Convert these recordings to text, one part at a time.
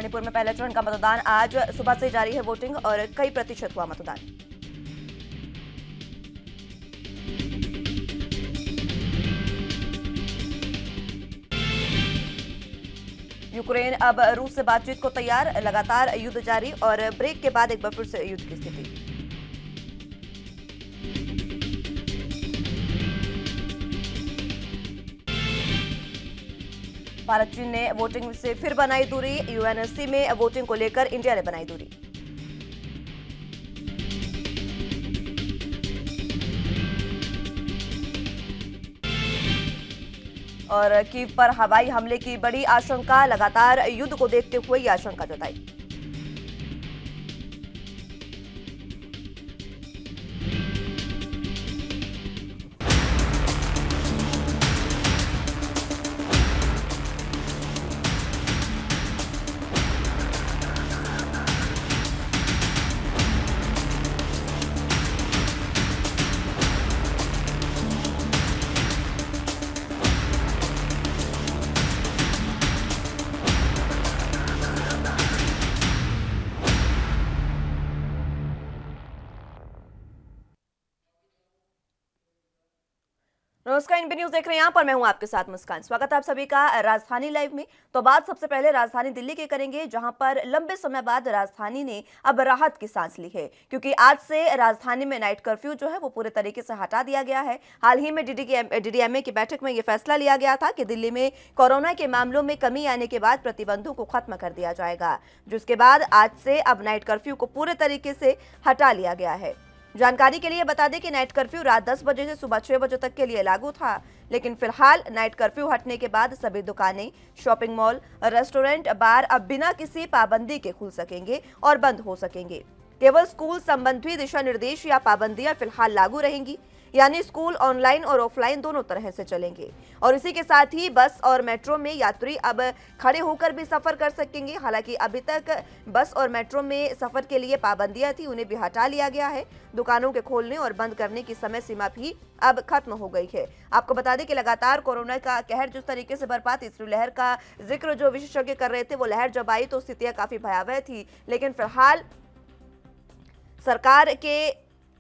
मणिपुर में पहले चरण का मतदान आज सुबह से जारी है वोटिंग और कई प्रतिशत हुआ मतदान। यूक्रेन अब रूस से बातचीत को तैयार, लगातार युद्ध जारी और ब्रेक के बाद एक बार फिर से युद्ध की स्थिति। भारत चीन ने वोटिंग से फिर बनाई दूरी, यूएनएससी में वोटिंग को लेकर इंडिया ने बनाई दूरी। और कीव पर हवाई हमले की बड़ी आशंका, लगातार युद्ध को देखते हुए यह आशंका जताई। नमस्कार, एनबी न्यूज देख रहे हैं। यहाँ पर मैं हूं आपके साथ मुस्कान। स्वागत है आप सभी का राजधानी लाइव में। तो बात सबसे पहले राजधानी दिल्ली की करेंगे, जहां पर लंबे समय बाद राजधानी ने अब राहत की सांस ली है, क्योंकि आज से राजधानी में नाइट कर्फ्यू जो है वो पूरे तरीके से हटा दिया गया है। हाल ही में डीडीएमए की बैठक में यह फैसला लिया गया था कि दिल्ली में कोरोना के मामलों में कमी आने के बाद प्रतिबंधों को खत्म कर दिया जाएगा, जिसके बाद आज से अब नाइट कर्फ्यू को पूरे तरीके से हटा लिया गया है। जानकारी के लिए बता दें कि नाइट कर्फ्यू रात 10 बजे से सुबह 6 बजे तक के लिए लागू था, लेकिन फिलहाल नाइट कर्फ्यू हटने के बाद सभी दुकानें, शॉपिंग मॉल, रेस्टोरेंट, बार अब बिना किसी पाबंदी के खुल सकेंगे और बंद हो सकेंगे। केवल स्कूल संबंधी दिशा निर्देश या पाबंदियां फिलहाल लागू रहेंगी, यानी स्कूल ऑनलाइन और ऑफलाइन दोनों तरह से चलेंगे। और इसी के साथ ही बस और मेट्रो में यात्री अब खड़े होकर भी सफर कर सकेंगे। हालांकि अभी तक बस और मेट्रो में सफर के लिए पाबंदियां थी, उन्हें भी हटा लिया गया है। दुकानों के खोलने और बंद करने की समय सीमा भी अब खत्म हो गई है। आपको बता दें कि लगातार कोरोना का कहर जिस तरीके से बरपा, तीसरी लहर का जिक्र जो विशेषज्ञ कर रहे थे, वो लहर जब आई तो स्थितियां काफी भयावह थी, लेकिन फिलहाल सरकार के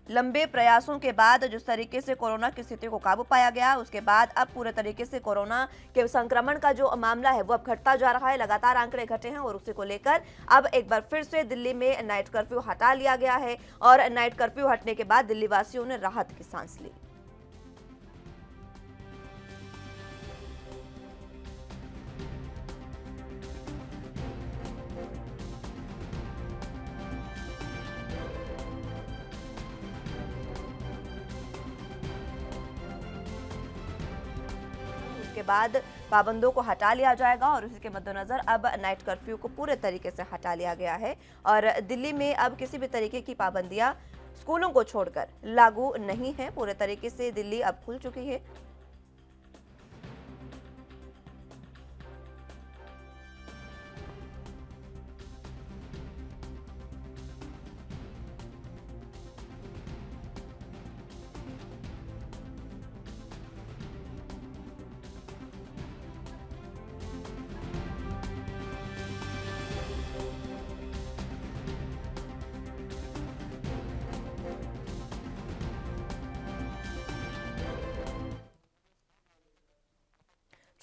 लंबे प्रयासों के बाद जिस तरीके से कोरोना की स्थिति को काबू पाया गया, उसके बाद अब पूरे तरीके से कोरोना के संक्रमण का जो मामला है वो अब घटता जा रहा है। लगातार आंकड़े घटे हैं और उसी को लेकर अब एक बार फिर से दिल्ली में नाइट कर्फ्यू हटा लिया गया है और नाइट कर्फ्यू हटने के बाद दिल्ली वासियों ने राहत की सांस ली। के बाद पाबंदों को हटा लिया जाएगा और उसी के मद्देनजर अब नाइट कर्फ्यू को पूरे तरीके से हटा लिया गया है और दिल्ली में अब किसी भी तरीके की पाबंदियां स्कूलों को छोड़कर लागू नहीं है। पूरे तरीके से दिल्ली अब खुल चुकी है।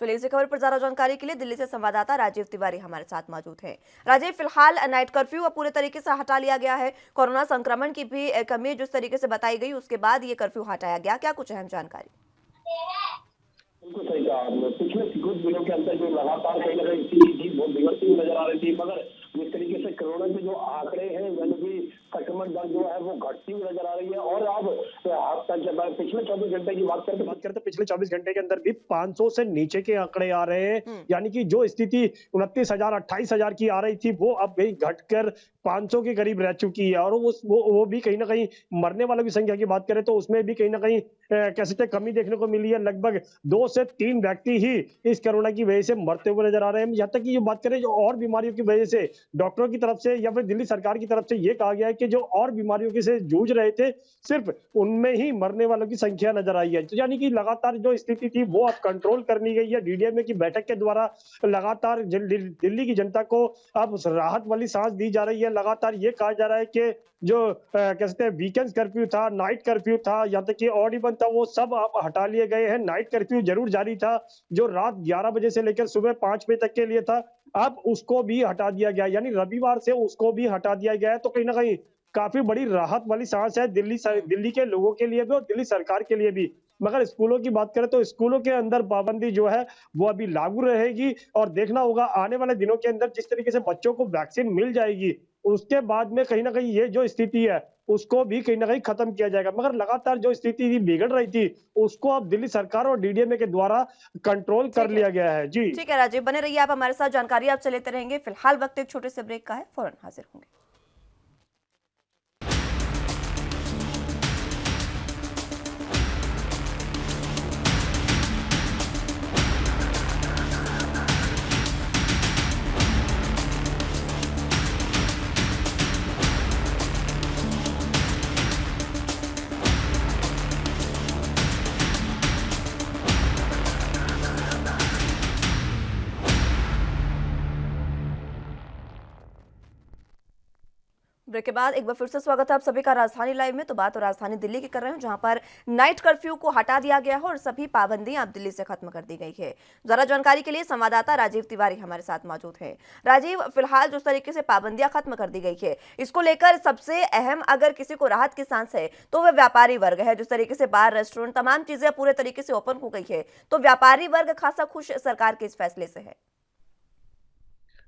चलिए इसी खबर पर ज्यादा जानकारी के लिए दिल्ली से संवाददाता राजीव तिवारी हमारे साथ मौजूद हैं। राजीव, फिलहाल नाइट कर्फ्यू अब पूरे तरीके से हटा लिया गया है, कोरोना संक्रमण की भी कमी जिस तरीके से बताई गई उसके बाद ये कर्फ्यू हटाया गया, क्या कुछ अहम जानकारी? बिल्कुल सही कहा आपने। पिछले कुछ दिनों के अंदर जो लगातार कहीं ना कहीं स्थिति बहुत बिगड़ती हुई नजर आ रही थी, मगर जिस तरीके से कोरोना के जो आंकड़े हैं, यानी कि संक्रमण दर जो है वो घटती हुई नजर आ रही है। और अब जब पिछले 24 घंटे की बात करते पिछले 24 घंटे के अंदर भी 500 से नीचे के आंकड़े आ रहे हैं। यानी कि जो स्थिति 29,000 28,000 की आ रही थी, वो अब भी घटकर 500 के करीब रह चुकी है। और वो भी कहीं ना कहीं मरने वालों की संख्या की बात करें तो उसमें भी कहीं ना कहीं कैसे कमी देखने को मिली है। लगभग 2 से 3 व्यक्ति ही इस कोरोना की वजह से मरते हुए नजर आ रहे हैं। यहाँ तक कि ये बात करें जो और बीमारियों की वजह से डॉक्टरों की तरफ से या फिर दिल्ली सरकार की तरफ से ये कहा गया है कि जो और बीमारियों के से जूझ रहे थे, सिर्फ उनमें ही मरने वालों की संख्या नजर आई है। तो यानी कि लगातार जो स्थिति थी वो अब कंट्रोल कर ली गई है। डीडीएमए की बैठक के द्वारा लगातार दिल्ली की जनता को अब राहत वाली सांस दी जा रही है। लगातार ये कहा जा रहा है कि जो कहते हैं वीकेंड कर्फ्यू था, नाइट कर्फ्यू था, यहाँ तक कि ऑड इवन था, वो सब अब हटा लिए गए हैं। नाइट कर्फ्यू जरूर जारी था, जो रात 11 बजे से लेकर सुबह 5 बजे तक के लिए था, अब उसको भी हटा दिया गया, यानी रविवार से उसको भी हटा दिया गया है। तो कहीं ना कहीं काफी बड़ी राहत वाली सांस है दिल्ली के लोगों के लिए भी और दिल्ली सरकार के लिए भी। मगर स्कूलों की बात करें तो स्कूलों के अंदर पाबंदी जो है वो अभी लागू रहेगी, और देखना होगा आने वाले दिनों के अंदर जिस तरीके से बच्चों को वैक्सीन मिल जाएगी, उसके बाद में कहीं ना कहीं ये जो स्थिति है उसको भी कहीं ना कहीं खत्म किया जाएगा। मगर लगातार जो स्थिति थी बिगड़ रही थी, उसको अब दिल्ली सरकार और डीडीएमए के द्वारा कंट्रोल कर ठीक है। लिया गया है। जी ठीक है राजीव, बने रहिए आप हमारे साथ, जानकारी आपसे लेते रहेंगे। फिलहाल वक्त एक छोटे से ब्रेक का है, फौरन हाजिर होंगे। ब्रेक के बाद एक बार फिर से स्वागत है आप सभी का राजधानी लाइव में। तो बात तो राजधानी दिल्ली की कर रहे हैं, जहां पर नाइट कर्फ्यू को हटा दिया गया है और सभी पाबंदियां अब दिल्ली से खत्म कर दी गई है। ज्यादा जानकारी के लिए संवाददाता राजीव तिवारी हमारे साथ मौजूद है। राजीव, फिलहाल जिस तरीके से पाबंदियां खत्म कर दी गई है, इसको लेकर सबसे अहम अगर किसी को राहत की सांस है तो वह व्यापारी वर्ग है। जिस तरीके से बार, रेस्टोरेंट, तमाम चीजें पूरे तरीके से ओपन हो गई है, तो व्यापारी वर्ग खासा खुश सरकार के इस फैसले से है।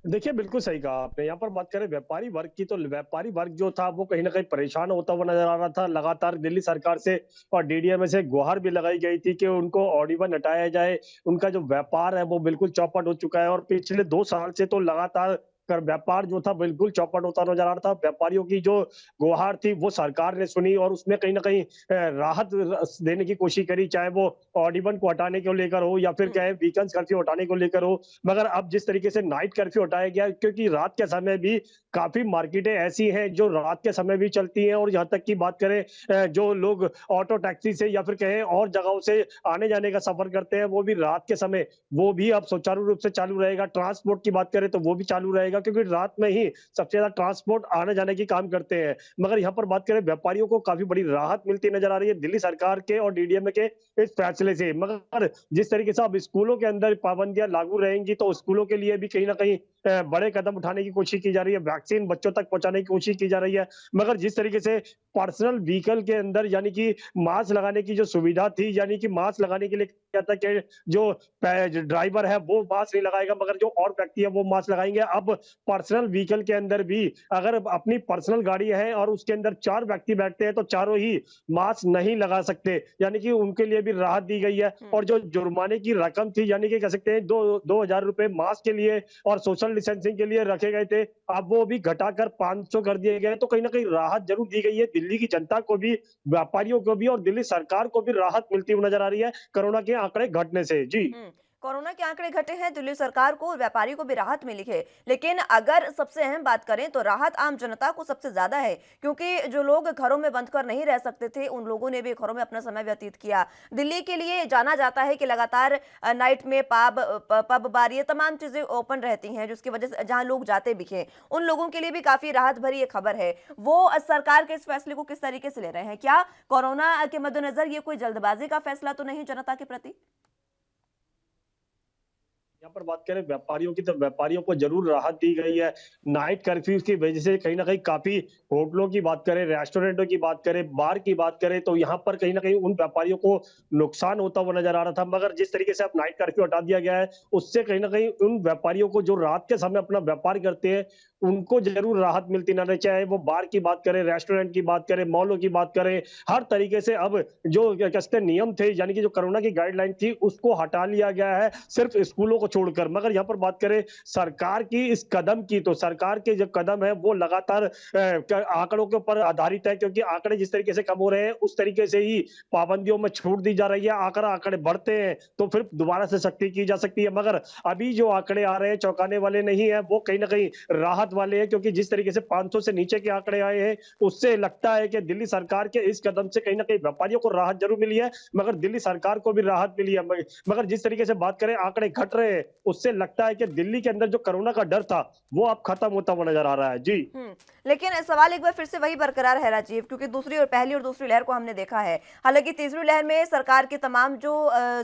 देखिए, बिल्कुल सही कहा आपने। यहाँ पर बात करें व्यापारी वर्ग की, तो व्यापारी वर्ग जो था वो कहीं ना कहीं परेशान होता हुआ नजर आ रहा था। लगातार दिल्ली सरकार से और डीडीएमए से गुहार भी लगाई गई थी कि उनको ऑड इवन हटाया जाए। उनका जो व्यापार है वो बिल्कुल चौपट हो चुका है, और पिछले 2 साल से तो लगातार कर व्यापार जो था बिल्कुल चौपट होता नजर आ रहा था। व्यापारियों की जो गुहार थी वो सरकार ने सुनी और उसमें कहीं ना कहीं राहत देने की कोशिश करी, चाहे वो ऑड इवन को हटाने को लेकर हो या फिर चाहे वीकेंड कर्फ्यू हटाने को लेकर हो। मगर अब जिस तरीके से नाइट कर्फ्यू हटाया गया, क्योंकि रात के समय भी काफी मार्केटें ऐसी हैं जो रात के समय भी चलती हैं, और यहाँ तक की बात करें जो लोग ऑटो टैक्सी से या फिर कहें और जगहों से आने जाने का सफर करते हैं, वो भी रात के समय वो भी अब सुचारू रूप से चालू रहेगा। ट्रांसपोर्ट की बात करें तो वो भी चालू रहेगा, क्योंकि रात में ही सबसे ज्यादा ट्रांसपोर्ट आने जाने की काम करते हैं। मगर यहाँ पर बात करें व्यापारियों को काफी बड़ी राहत मिलती नजर आ रही है दिल्ली सरकार के और डीडीएमए के इस फैसले से। मगर जिस तरीके से अब स्कूलों के अंदर पाबंदियां लागू रहेंगी, तो स्कूलों के लिए भी कहीं ना कहीं बड़े कदम उठाने की कोशिश की जा रही है, वैक्सीन बच्चों तक पहुंचाने की कोशिश की जा रही है। मगर जिस तरीके से पर्सनल व्हीकल के अंदर यानी कि मास्क लगाने की जो सुविधा थी, यानी कि मास्क लगाने के लिए क्या था कि जो ड्राइवर है वो मास्क नहीं लगाएगा, मगर जो और व्यक्ति है वो मास्क लगाएंगे। अब पर्सनल व्हीकल के अंदर भी अगर अपनी पर्सनल गाड़ी है और उसके अंदर 4 व्यक्ति बैठते हैं तो चारों ही मास्क नहीं लगा सकते, यानी कि उनके लिए भी राहत दी गई है। और जो जुर्माने की रकम थी, यानी कि कह सकते हैं 2,000 रुपए मास्क के लिए और सोशल डिस्टेंसिंग के लिए रखे गए थे, अब वो भी घटाकर 500 कर दिए गए। तो कहीं ना कहीं राहत जरूर दी गई है दिल्ली की जनता को भी, व्यापारियों को भी, और दिल्ली सरकार को भी राहत मिलती हुई नजर आ रही है कोरोना के आंकड़े घटने से। जी कोरोना के आंकड़े घटे हैं, दिल्ली सरकार को और व्यापारी को भी राहत मिली है। लेकिन अगर सबसे अहम बात करें तो राहत आम जनता को सबसे ज्यादा है, क्योंकि जो लोग घरों में बंद कर नहीं रह सकते थे उन लोगों ने भी घरों में अपना समय व्यतीत किया। दिल्ली के लिए जाना जाता है कि लगातार नाइट में पब बार ये तमाम चीजें ओपन रहती हैं, जिसकी वजह से जहां लोग जाते भी हैं उन लोगों के लिए भी काफी राहत भरी ये खबर है। वो सरकार के इस फैसले को किस तरीके से ले रहे हैं? क्या कोरोना के मद्देनजर ये कोई जल्दबाजी का फैसला तो नहीं जनता के प्रति? यहाँ पर बात करें व्यापारियों की, तो व्यापारियों को जरूर राहत दी गई है। नाइट कर्फ्यू की वजह से कहीं ना कहीं काफी होटलों की बात करें, रेस्टोरेंटों की बात करें, बार की बात करें, तो यहाँ पर कहीं ना कहीं उन व्यापारियों को नुकसान होता हुआ नजर आ रहा था। मगर जिस तरीके से अब नाइट कर्फ्यू हटा दिया गया है, उससे कहीं ना कहीं उन व्यापारियों को जो रात के समय अपना व्यापार करते हैं उनको जरूर राहत मिलती नजर, चाहे वो बार की बात करें, रेस्टोरेंट की बात करें, मॉलों की बात करें। हर तरीके से अब जो कहते नियम थे, यानी कि जो कोरोना की गाइडलाइन थी, उसको हटा लिया गया है, सिर्फ स्कूलों को छोड़कर। मगर यहाँ पर बात करें सरकार की इस कदम की, तो सरकार के जो कदम है वो लगातार आंकड़ों के ऊपर आधारित है, क्योंकि आंकड़े जिस तरीके से कम हो रहे हैं उस तरीके से ही पाबंदियों में छूट दी जा रही है। आंकड़े बढ़ते हैं तो फिर दोबारा से सख्ती की जा सकती है। मगर अभी जो आंकड़े आ रहे हैं चौंकाने वाले नहीं है, वो कहीं ना कहीं राहत बात वाले हैं, क्योंकि जिस तरीके से 500 से नीचे के आंकड़े आए हैं, उससे लगता है कि दिल्ली सरकार के इस कदम से कहीं ना कहीं व्यापारियों को राहत जरूर मिली है, मगर दिल्ली सरकार को भी राहत मिली है। मगर जिस तरीके से बात करें आंकड़े घट रहे हैं, उससे लगता है कि दिल्ली के अंदर जो कोरोना का डर था वो अब खत्म होता हुआ नजर आ रहा है। जी। लेकिन सवाल एक बार फिर से वही बरकरार है राजीव, क्योंकि पहली और दूसरी लहर को हमने देखा है। हालांकि तीसरी लहर में सरकार की तमाम जो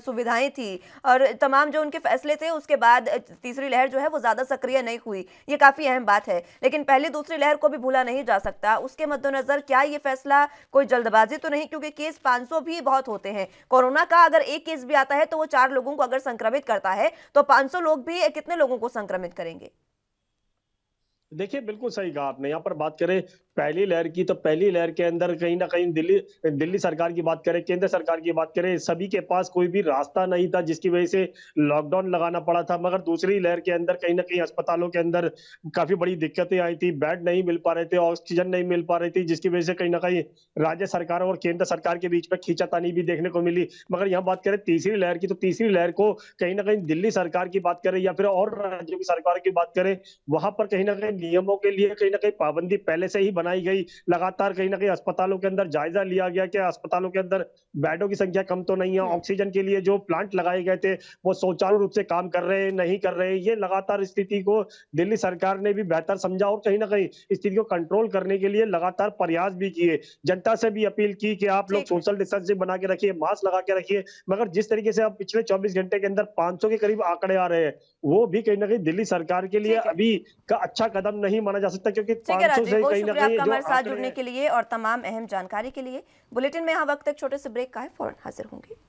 सुविधाएं थी और तमाम जो उनके फैसले थे, उसके बाद तीसरी लहर जो है वो ज्यादा सक्रिय नहीं हुई, ये काफी अहम बात है। लेकिन पहली दूसरी लहर को भी भूला नहीं जा सकता। उसके मद्देनजर क्या ये फैसला कोई जल्दबाजी तो नहीं, क्योंकि केस 500 भी बहुत होते हैं। कोरोना का अगर एक केस भी आता है तो वो 4 लोगों को अगर संक्रमित करता है, तो 500 लोग भी कितने लोगों को संक्रमित करेंगे? देखिए, बिल्कुल सही कहा आपने। यहाँ पर बात करें पहली लहर की, तो पहली लहर के अंदर कहीं ना कहीं दिल्ली दिल्ली सरकार की बात करें, केंद्र सरकार की बात करें, सभी के पास कोई भी रास्ता नहीं था, जिसकी वजह से लॉकडाउन लगाना पड़ा था। मगर दूसरी लहर के अंदर कहीं ना कहीं अस्पतालों के अंदर काफी बड़ी दिक्कतें आई थी, बेड नहीं मिल पा रहे थे, ऑक्सीजन नहीं मिल पा रही थी, जिसकी वजह से कहीं ना कहीं राज्य सरकार और केंद्र सरकार के बीच में खींचातानी भी देखने को मिली। मगर यहाँ बात करें तीसरी लहर की, तो तीसरी लहर को कहीं ना कहीं दिल्ली सरकार की बात करें या फिर और राज्यों की सरकार की बात करें, वहां पर कहीं ना कहीं नियमों के लिए कहीं ना कहीं पाबंदी पहले से ही बनाई गई। लगातार कहीं ना कहीं अस्पतालों के अंदर जायजा लिया गया कि अस्पतालों के अंदर बेडों की संख्या कम तो नहीं है, ऑक्सीजन के लिए जो प्लांट लगाए गए थे वो सुचारू रूप से काम कर रहे हैं नहीं कर रहे हैं। ये लगातार स्थिति को दिल्ली सरकार ने भी बेहतर समझा और कहीं ना कहीं स्थिति को कंट्रोल करने के लिए लगातार प्रयास भी किए। जनता से भी अपील की कि आप लोग सोशल डिस्टेंसिंग बना के रखिए, मास्क लगा के रखिए। मगर जिस तरीके से अब पिछले 24 घंटे के अंदर 500 के करीब आंकड़े आ रहे हैं, वो भी कहीं ना कहीं दिल्ली सरकार के लिए अभी का अच्छा कदम नहीं माना जा सकता, क्योंकि 500 से कहीं ना कहीं आपका हमारे साथ जुड़ने के लिए और तमाम अहम जानकारी के लिए। बुलेटिन में यहाँ वक्त एक छोटे से ब्रेक का है, फौरन हाजिर होंगे।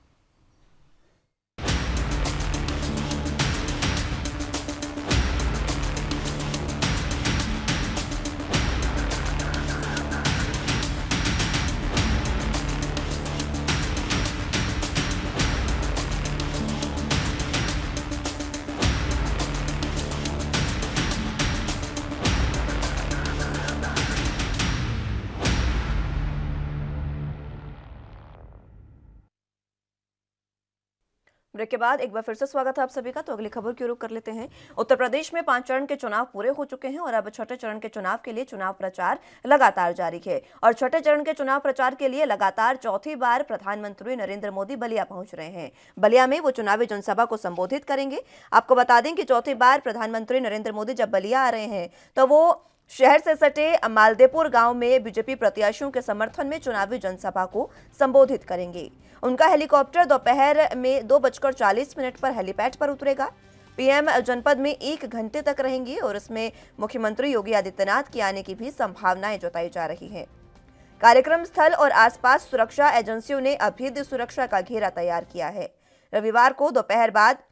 ब्रेक के बाद एक बार फिर से स्वागत है आप सभी का। तो अगली खबर की रुख कर लेते हैं। उत्तर प्रदेश में 5 चरण के चुनाव पूरे हो चुके हैं और अब छठे चरण के चुनाव के लिए चुनाव प्रचार लगातार जारी है। और छठे चरण के चुनाव प्रचार के लिए लगातार चौथी बार प्रधानमंत्री नरेंद्र मोदी बलिया पहुंच रहे हैं। बलिया में वो चुनावी जनसभा को संबोधित करेंगे। आपको बता दें कि चौथी बार प्रधानमंत्री नरेंद्र मोदी जब बलिया आ रहे हैं तो वो शहर से सटे मालदेपुर गांव में बीजेपी प्रत्याशियों के समर्थन में चुनावी जनसभा को संबोधित करेंगे। उनका हेलीकॉप्टर दोपहर में 2:40 पर हेलीपैड पर उतरेगा। पीएम जनपद में 1 घंटे तक रहेंगे और इसमें मुख्यमंत्री योगी आदित्यनाथ के आने की भी संभावनाएं जताई जा रही हैं। कार्यक्रम स्थल और आसपास सुरक्षा एजेंसियों ने अभेद्य सुरक्षा का घेरा तैयार किया है। रविवार को दोपहर बाद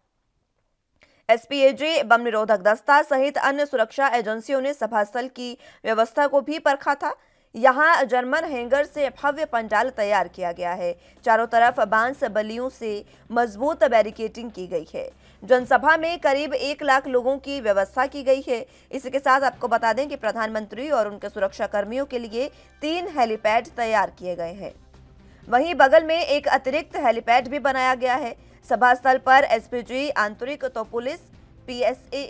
एसपीएजे, बम निरोधक दस्ता सहित अन्य सुरक्षा एजेंसियों ने सभा स्थल की व्यवस्था को भी परखा था। यहाँ जर्मन हैंगर से भव्य पंडाल तैयार किया गया है। चारों तरफ बांस बल्लियों से मजबूत बैरिकेडिंग की गई है। जनसभा में करीब 1 लाख लोगों की व्यवस्था की गई है। इसी के साथ आपको बता दें कि प्रधानमंत्री और उनके सुरक्षा कर्मियों के लिए 3 हेलीपैड तैयार किए गए हैं। वहीं बगल में एक अतिरिक्त हेलीपैड भी बनाया गया है। सभा स्थल पर एसपीजी, आंतरिक तो पुलिस, पीएसए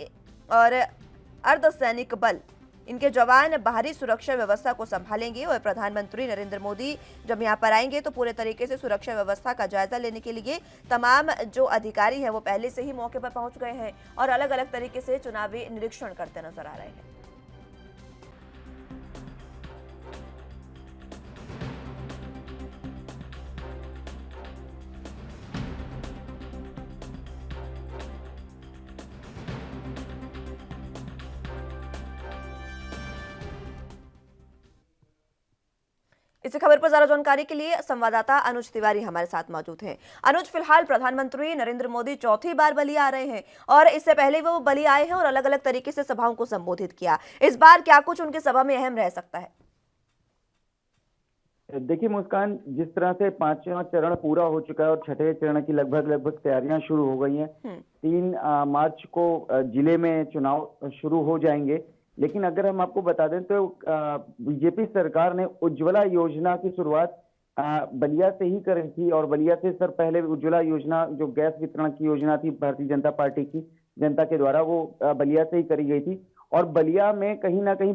और अर्धसैनिक बल, इनके जवान बाहरी सुरक्षा व्यवस्था को संभालेंगे। और प्रधानमंत्री नरेंद्र मोदी जब यहां पर आएंगे तो पूरे तरीके से सुरक्षा व्यवस्था का जायजा लेने के लिए तमाम जो अधिकारी हैं वो पहले से ही मौके पर पहुंच गए हैं और अलग अलग तरीके से चुनावी निरीक्षण करते नजर आ रहे हैं। इसी खबर पर ज्यादा जानकारी के लिए संवाददाता अनुज तिवारी हमारे साथ मौजूद हैं। अनुज, फिलहाल प्रधानमंत्री नरेंद्र मोदी चौथी बार बलिया आ रहे हैं और इससे पहले वो बलिया आए हैं और अलग अलग तरीके से सभाओं को संबोधित किया। इस बार क्या कुछ उनकी सभा में अहम रह सकता है? देखिए मुस्कान, जिस तरह से 5वां चरण पूरा हो चुका है और छठे चरण की लगभग तैयारियां शुरू हो गई हैं। 3 मार्च को जिले में चुनाव शुरू हो जाएंगे। लेकिन अगर हम आपको बता दें तो बीजेपी सरकार ने उज्ज्वला योजना की शुरुआत बलिया से ही करी थी। और बलिया से सर पहले उज्ज्वला योजना जो गैस वितरण की योजना थी भारतीय जनता पार्टी की जनता के द्वारा, वो बलिया से ही करी गई थी। और बलिया में कहीं ना कहीं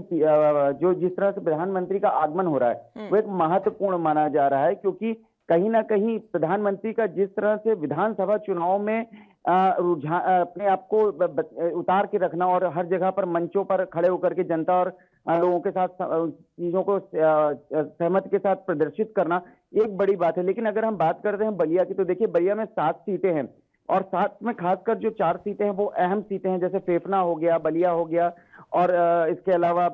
जो जिस तरह से प्रधानमंत्री का आगमन हो रहा है वो एक महत्वपूर्ण माना जा रहा है, क्योंकि कहीं ना कहीं प्रधानमंत्री का जिस तरह से विधानसभा चुनाव में रुझान अपने आप को उतार के रखना और हर जगह पर मंचों पर खड़े होकर के जनता और लोगों के साथ चीजों को सहमति के साथ प्रदर्शित करना एक बड़ी बात है। लेकिन अगर हम बात करते हैं बलिया की, तो देखिए बलिया में 7 सीटें हैं और 7 में खासकर जो 4 सीटें हैं वो अहम सीटें हैं, जैसे फेफना हो गया, बलिया हो गया और इसके अलावा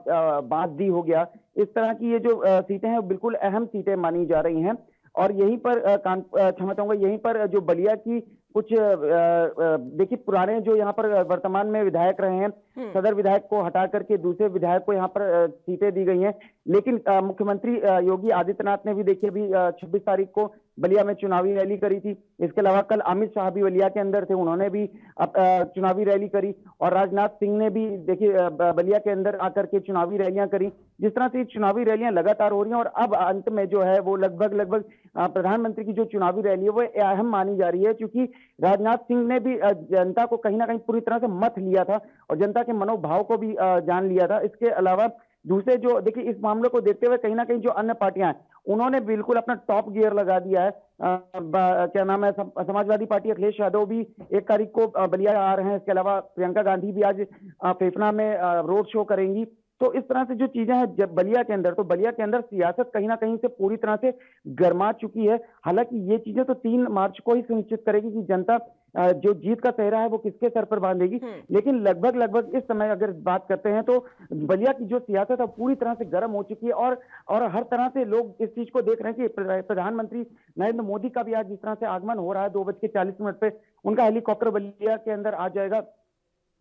बांसडी हो गया। इस तरह की ये जो सीटें हैं बिल्कुल अहम सीटें मानी जा रही हैं। और यहीं पर क्षमा चाहूंगा, यहीं पर जो बलिया की कुछ देखिए पुराने जो यहाँ पर वर्तमान में विधायक रहे हैं, सदर विधायक को हटा करके दूसरे विधायक को यहाँ पर सीटें दी गई हैं। लेकिन मुख्यमंत्री योगी आदित्यनाथ ने भी देखिए अभी 26 तारीख को बलिया में चुनावी रैली करी थी। इसके अलावा कल अमित शाह भी बलिया के अंदर थे, उन्होंने भी चुनावी रैली करी और राजनाथ सिंह ने भी देखिए बलिया के अंदर आकर के चुनावी रैलियां करी। जिस तरह से चुनावी रैलियां लगातार हो रही हैं और अब अंत में जो है वो लगभग प्रधानमंत्री की जो चुनावी रैली है वो अहम मानी जा रही है, क्योंकि राजनाथ सिंह ने भी जनता को कहीं ना कहीं पूरी तरह से मत लिया था और जनता के मनोभाव को भी जान लिया था। इसके अलावा दूसरे जो देखिए इस मामले को देखते हुए कहीं ना कहीं जो अन्य पार्टियां हैं उन्होंने बिल्कुल अपना टॉप गियर लगा दिया है। क्या नाम है, समाजवादी पार्टी अखिलेश यादव भी 1 तारीख को बलिया आ रहे हैं। इसके अलावा प्रियंका गांधी भी आज फेफना में रोड शो करेंगी। तो इस तरह से जो चीजें हैं जब बलिया के अंदर, तो बलिया के अंदर सियासत कहीं ना कहीं से पूरी तरह से गर्मा चुकी है। हालांकि ये चीजें तो 3 मार्च को ही सुनिश्चित करेगी कि जनता जो जीत का सेहरा है वो किसके सर पर बांधेगी। लेकिन लगभग इस समय अगर बात करते हैं तो बलिया की जो सियासत है पूरी तरह से गर्म हो चुकी है और हर तरह से लोग इस चीज को देख रहे हैं कि प्रधानमंत्री नरेंद्र मोदी का भी आज जिस तरह से आगमन हो रहा है 2:40 पे उनका हेलीकॉप्टर बलिया के अंदर आ जाएगा।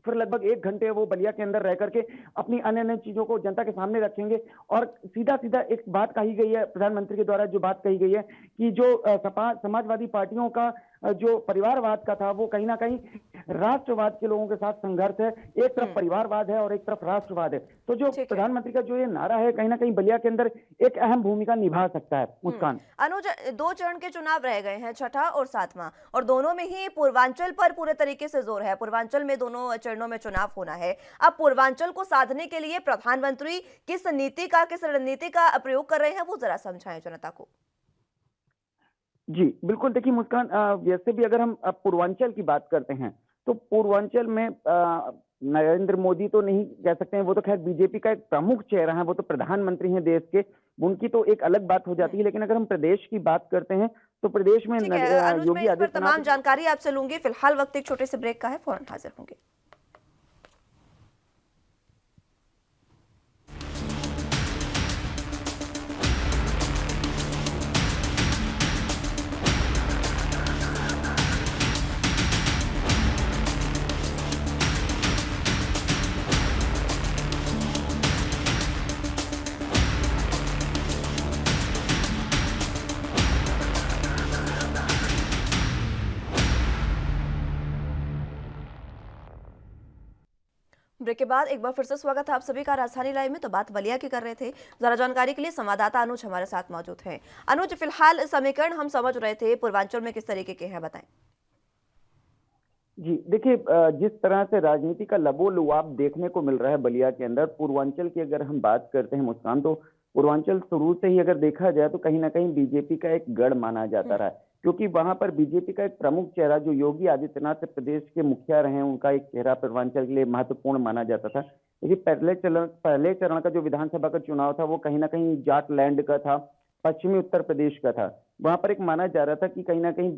फिर लगभग 1 घंटे वो बलिया के अंदर रह करके अपनी अन्य चीजों को जनता के सामने रखेंगे। और सीधा एक बात कही गई है प्रधानमंत्री के द्वारा, जो बात कही गई है कि जो समाजवादी पार्टियों का जो परिवारवाद का था वो कहीं ना कहीं राष्ट्रवाद के लोगों के साथ संघर्ष है। एक तरफ परिवारवाद है और एक तरफ राष्ट्रवाद है। तो जो प्रधानमंत्री का जो ये नारा है कहीं ना कहीं बलिया के अंदर एक अहम भूमिका निभा सकता है। मुस्कान, अनुज, 2 चरण के चुनाव रह गए हैं, 6ठा और 7वां, और दोनों में ही पूर्वांचल पर पूरे तरीके से जोर है। पूर्वांचल में दोनों चरणों में चुनाव होना है। अब पूर्वांचल को साधने के लिए प्रधानमंत्री किस रणनीति का प्रयोग कर रहे हैं, वो जरा समझाएं जनता को। जी बिल्कुल, देखिए मुस्कान, वैसे भी अगर हम पूर्वांचल की बात करते हैं तो पूर्वांचल में नरेंद्र मोदी तो नहीं कह सकते हैं, वो तो खैर बीजेपी का एक प्रमुख चेहरा है, वो तो प्रधानमंत्री हैं देश के, उनकी तो एक अलग बात हो जाती है। लेकिन अगर हम प्रदेश की बात करते हैं तो प्रदेश में योगी आदित्यनाथ, तमाम जानकारी आपसे लूंगी। फिलहाल वक्त एक छोटे से ब्रेक का है, फौरन हाजिर होंगे। ब्रेक के बाद एक बार फिर से स्वागत है आप सभी का राजधानी लाइव में। तो बात बलिया की कर रहे थे, जरा जानकारी के लिए संवाददाता अनुज हमारे साथ मौजूद हैं। अनुज, फिलहाल समीकरण हम समझ रहे थे, पूर्वांचल में किस तरीके के हैं, बताएं। जी देखिए, जिस तरह से राजनीति का लबोलुआब देखने को मिल रहा है बलिया के अंदर, पूर्वांचल की अगर हम बात करते हैं मुस्कान, तो पूर्वांचल शुरू से ही अगर देखा जाए तो कहीं ना कहीं बीजेपी का एक गढ़ माना जाता रहा है, क्योंकि वहां पर बीजेपी का एक प्रमुख चेहरा जो योगी आदित्यनाथ प्रदेश के मुखिया रहे हैं, उनका एक चेहरा पूर्वांचल के लिए महत्वपूर्ण माना जाता था। लेकिन पहले चरण का जो विधानसभा का चुनाव था वो कहीं ना कहीं जाटलैंड का था, पश्चिमी उत्तर प्रदेश का था। वहां पर एक माना जा रहा था कि कहीं ना कहीं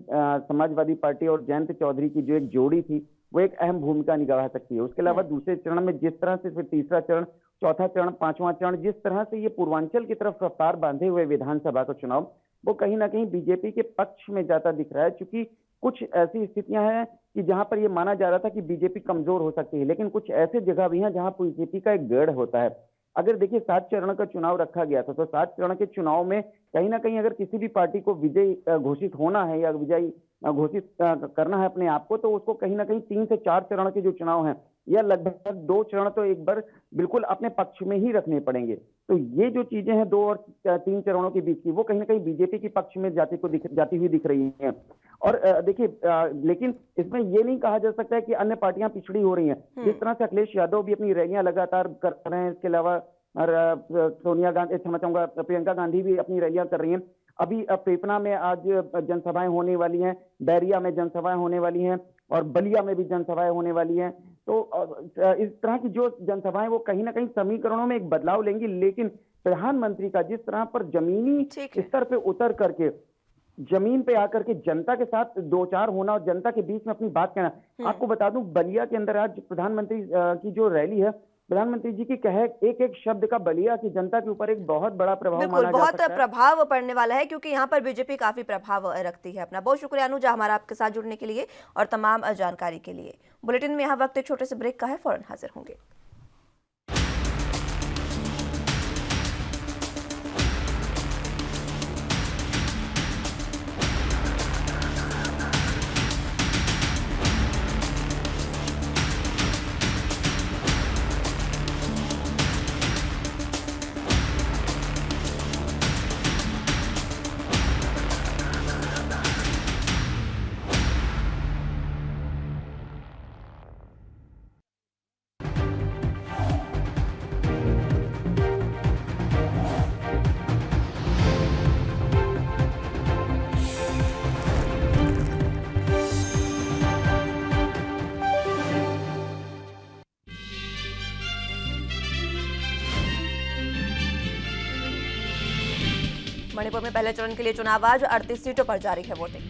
समाजवादी पार्टी और जयंत चौधरी की जो एक जोड़ी थी वो एक अहम भूमिका निभा सकती है। उसके अलावा दूसरे चरण में जिस तरह से, फिर तीसरा चरण, चौथा चरण, 5वां चरण, जिस तरह से ये पूर्वांचल की तरफ रफ्तार बांधे हुए विधानसभा का चुनाव वो कहीं ना कहीं बीजेपी के पक्ष में जाता दिख रहा है, क्योंकि कुछ ऐसी स्थितियां हैं कि जहां पर ये माना जा रहा था कि बीजेपी कमजोर हो सकती है, लेकिन कुछ ऐसे जगह भी हैं जहां बीजेपी का एक गढ़ होता है। अगर देखिए 7 चरण का चुनाव रखा गया था, तो 7 चरण के चुनाव में कहीं ना कहीं अगर किसी भी पार्टी को विजयी घोषित होना है या विजयी घोषित करना है अपने आप को, तो उसको कहीं ना कहीं 3 से 4 चरण के जो चुनाव हैं या लगभग 2 चरण तो एक बार बिल्कुल अपने पक्ष में ही रखने पड़ेंगे। तो ये जो चीजें हैं 2 और 3 चरणों के बीच की, वो कहीं ना कहीं बीजेपी के पक्ष में जाती हुई दिख रही हैं। और देखिए, लेकिन इसमें ये नहीं कहा जा सकता है कि अन्य पार्टियां पिछड़ी हो रही हैं। जिस तरह से अखिलेश यादव भी अपनी रैलियां लगातार कर रहे हैं, इसके अलावा सोनिया गांधी, क्षमा चाहूंगा, प्रियंका गांधी भी अपनी रैलियां कर रही हैं। अभी पेपना में आज जनसभाएं होने वाली हैं, बैरिया में जनसभाएं होने वाली हैं और बलिया में भी जनसभाएं होने वाली हैं। तो इस तरह की जो जनसभाएं वो कहीं ना कहीं समीकरणों में एक बदलाव लेंगी, लेकिन प्रधानमंत्री का जिस तरह पर जमीनी ठीक है। स्तर पे उतर करके, जमीन पे आकर के जनता के साथ दो चार होना और जनता के बीच में अपनी बात कहना। आपको बता दूं, बलिया के अंदर आज प्रधानमंत्री की जो रैली है, प्रधानमंत्री जी की कहे एक एक शब्द का बलिया की जनता के ऊपर एक बहुत बड़ा प्रभाव बिल्कुल, माना जा बहुत सकता है। प्रभाव पड़ने वाला है क्योंकि यहाँ पर बीजेपी काफी प्रभाव रखती है अपना। बहुत शुक्रिया अनुजा हमारा आपके साथ जुड़ने के लिए और तमाम जानकारी के लिए। बुलेटिन में यहाँ वक्त एक छोटे से ब्रेक का है, फौरन हाजिर होंगे। मणिपुर में पहले चरण के लिए चुनाव आज, 38 सीटों पर जारी है वोटिंग।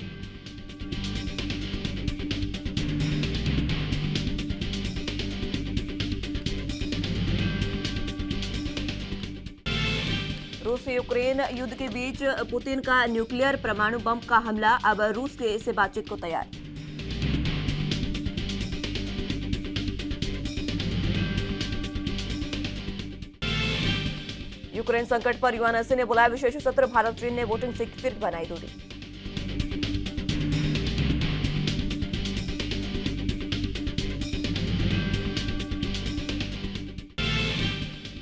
रूस यूक्रेन युद्ध के बीच पुतिन का न्यूक्लियर परमाणु बम का हमला, अब रूस से बातचीत को तैयार। यूक्रेन संकट पर यूएनएससी ने बुलाया विशेष सत्र, भारत चीन ने वोटिंग से फिर बनाई दूरी।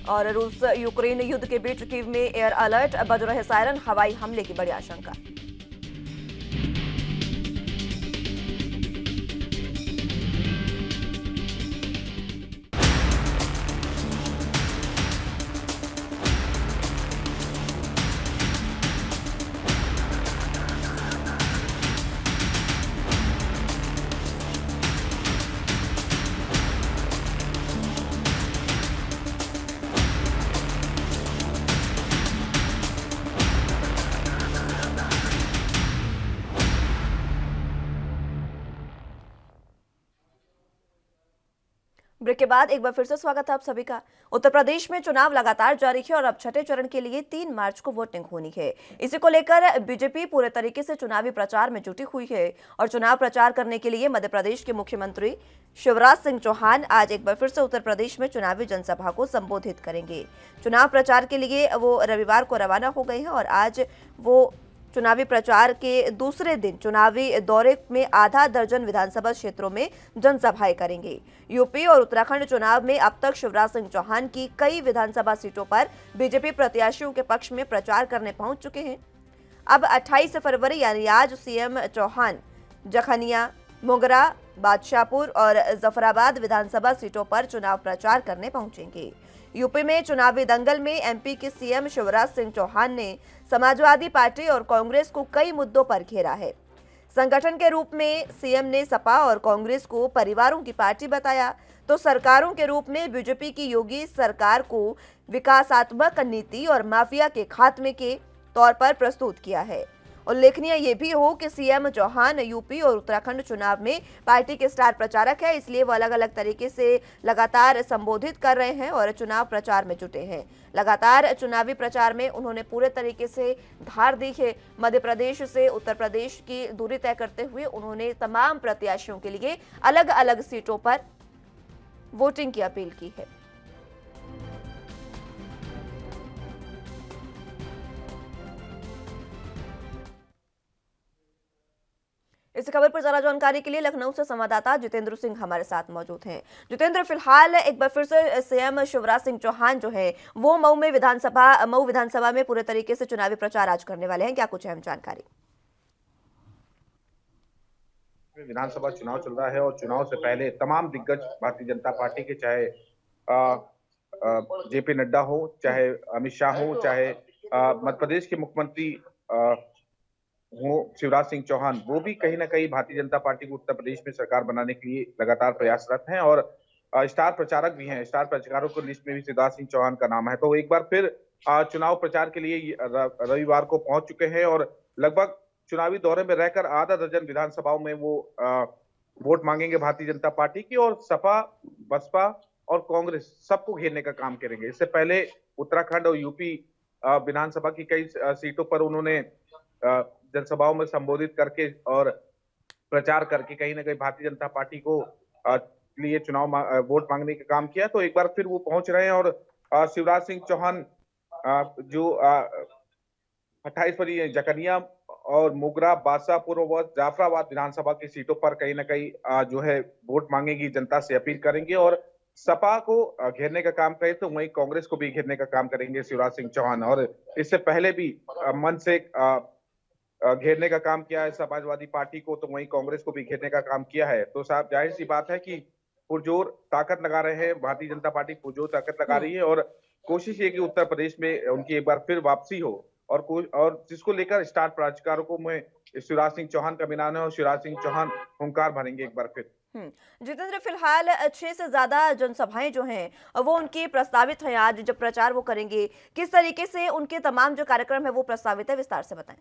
और रूस यूक्रेन युद्ध के बीच कीव में एयर अलर्ट, बज रहे सायरन, हवाई हमले की बड़ी आशंका। ब्रेक के बाद एक बार फिर से स्वागत है आप सभी का। उत्तर प्रदेश में चुनाव लगातार जारी है और अब छठे चरण के लिए 3 मार्च को वोटिंग होनी है। इसी को लेकर बीजेपी पूरे तरीके से चुनावी प्रचार में जुटी हुई है और चुनाव प्रचार करने के लिए मध्य प्रदेश के मुख्यमंत्री शिवराज सिंह चौहान आज एक बार फिर से उत्तर प्रदेश में चुनावी जनसभा को संबोधित करेंगे। चुनाव प्रचार के लिए वो रविवार को रवाना हो गए हैं और आज वो चुनावी प्रचार के दूसरे दिन चुनावी दौरे में आधा दर्जन विधानसभा क्षेत्रों में जनसभाएं करेंगे। यूपी और उत्तराखंड चुनाव में अब तक शिवराज सिंह चौहान की कई विधानसभा सीटों पर बीजेपी प्रत्याशियों के पक्ष में प्रचार करने पहुंच चुके हैं। अब 28 फरवरी यानी आज सीएम चौहान जखनिया, मोगरा, बादशाहपुर और जफराबाद विधानसभा सीटों पर चुनाव प्रचार करने पहुंचेंगे। यूपी में चुनावी दंगल में एमपी के सीएम शिवराज सिंह चौहान ने समाजवादी पार्टी और कांग्रेस को कई मुद्दों पर घेरा है। संगठन के रूप में सीएम ने सपा और कांग्रेस को परिवारों की पार्टी बताया, तो सरकारों के रूप में बीजेपी की योगी सरकार को विकासात्मक नीति और माफिया के खात्मे के तौर पर प्रस्तुत किया है। उल्लेखनीय ये भी हो कि सीएम चौहान यूपी और उत्तराखंड चुनाव में पार्टी के स्टार प्रचारक है, इसलिए वो अलग अलग तरीके से लगातार संबोधित कर रहे हैं और चुनाव प्रचार में जुटे हैं। लगातार चुनावी प्रचार में उन्होंने पूरे तरीके से धार दी है। मध्य प्रदेश से उत्तर प्रदेश की दूरी तय करते हुए उन्होंने तमाम प्रत्याशियों के लिए अलग अलग सीटों पर वोटिंग की अपील की है। इस खबर पर ज्यादा जानकारी के लिए लखनऊ से संवाददाता जितेंद्र सिंह हमारे साथ मौजूद हैं। जितेंद्र, फिलहाल एक बार फिर से सीएम शिवराज सिंह चौहान जो है वो मऊ विधानसभा में पूरे तरीके से चुनावी प्रचार आज करने वाले हैं, क्या कुछ अहम जानकारी? विधानसभा चुनाव चल रहा है और चुनाव से पहले तमाम दिग्गज भारतीय जनता पार्टी के, चाहे जेपी नड्डा हो, चाहे अमित शाह हो, चाहे मध्य प्रदेश के मुख्यमंत्री हो शिवराज सिंह चौहान, वो भी कहीं ना कहीं भारतीय जनता पार्टी को उत्तर प्रदेश में सरकार बनाने के लिए लगातार प्रयासरत हैं और स्टार प्रचारक भी हैं। स्टार प्रचारकों की लिस्ट में भी शिवराज सिंह चौहान का नाम है। तो एक बार फिर चुनाव प्रचार के लिए रविवार को पहुंच चुके हैं और लगभग चुनावी दौरे में रहकर आधा दर्जन विधानसभाओं में वो वोट मांगेंगे भारतीय जनता पार्टी की, और सपा, बसपा और कांग्रेस सबको घेरने का काम करेंगे। इससे पहले उत्तराखंड और यूपी विधानसभा की कई सीटों पर उन्होंने जनसभाओं में संबोधित करके और प्रचार करके कहीं ना कहीं भारतीय जनता पार्टी को लिए वोट मांगने का काम किया। तो एक बार फिर वो पहुंच रहे हैं और शिवराज सिंह चौहान जो 28 फरवरी जकनिया और मोगरा, बादशाहपुर और जाफराबाद विधानसभा की सीटों पर कहीं ना कहीं जो है वोट मांगेगी, जनता से अपील करेंगे और सपा को घेरने का काम करें तो वहीं कांग्रेस को भी घेरने का काम करेंगे शिवराज सिंह चौहान। और इससे पहले भी मन से घेरने का काम किया है समाजवादी पार्टी को, तो वहीं कांग्रेस को भी घेरने का काम किया है। तो साहब, जाहिर सी बात है कि पुरजोर ताकत लगा रहे हैं, भारतीय जनता पार्टी पुरजोर ताकत लगा रही है और कोशिश ये कि उत्तर प्रदेश में उनकी एक बार फिर वापसी हो और जिसको लेकर स्टार प्रचारकों में शिवराज सिंह चौहान का भी नाम है और शिवराज सिंह चौहान हुंकार भरेंगे एक बार फिर। जितेंद्र, फिलहाल 6 से ज्यादा जनसभाएं जो हैं वो उनकी प्रस्तावित हैं। आज जब प्रचार वो करेंगे, किस तरीके से उनके तमाम जो कार्यक्रम है वो प्रस्तावित है, विस्तार से बताएं।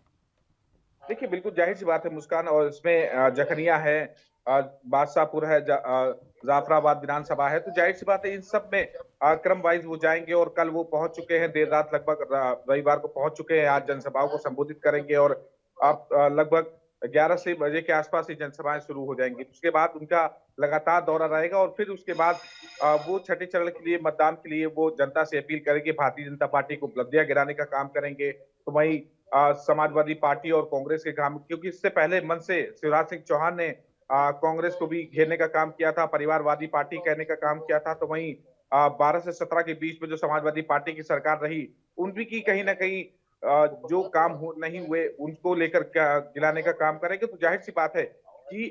देखिए, बिल्कुल जाहिर सी बात है मुस्कान, और इसमें जखनिया है, बादशाहपुर है, जाफराबाद विधानसभा है, तो जाहिर सी बात है इन सब में क्रम वाइज वो जाएंगे और कल वो पहुंच चुके हैं, देर रात लगभग रविवार को पहुंच चुके हैं। आज जनसभाओं को संबोधित करेंगे और अब लगभग 11 से बजे के आसपास ही जनसभाएं शुरू हो जाएंगी। उसके बाद उनका लगातार दौरा रहेगा और फिर उसके बाद वो छठे चरण के लिए मतदान के लिए वो जनता से अपील करेंगे, भारतीय जनता पार्टी को उपलब्धियां गिराने का काम करेंगे। तो वहीं समाजवादी पार्टी और कांग्रेस के काम, क्योंकि इससे पहले मन से शिवराज सिंह चौहान ने कांग्रेस को भी घेरने का काम किया था, परिवारवादी पार्टी कहने का काम किया था। तो वहीं 12 से 17 के बीच में जो समाजवादी पार्टी की सरकार रही, उनकी की कहीं ना कहीं जो काम नहीं हुए उनको लेकर गिलाने का काम करेंगे। तो जाहिर सी बात है कि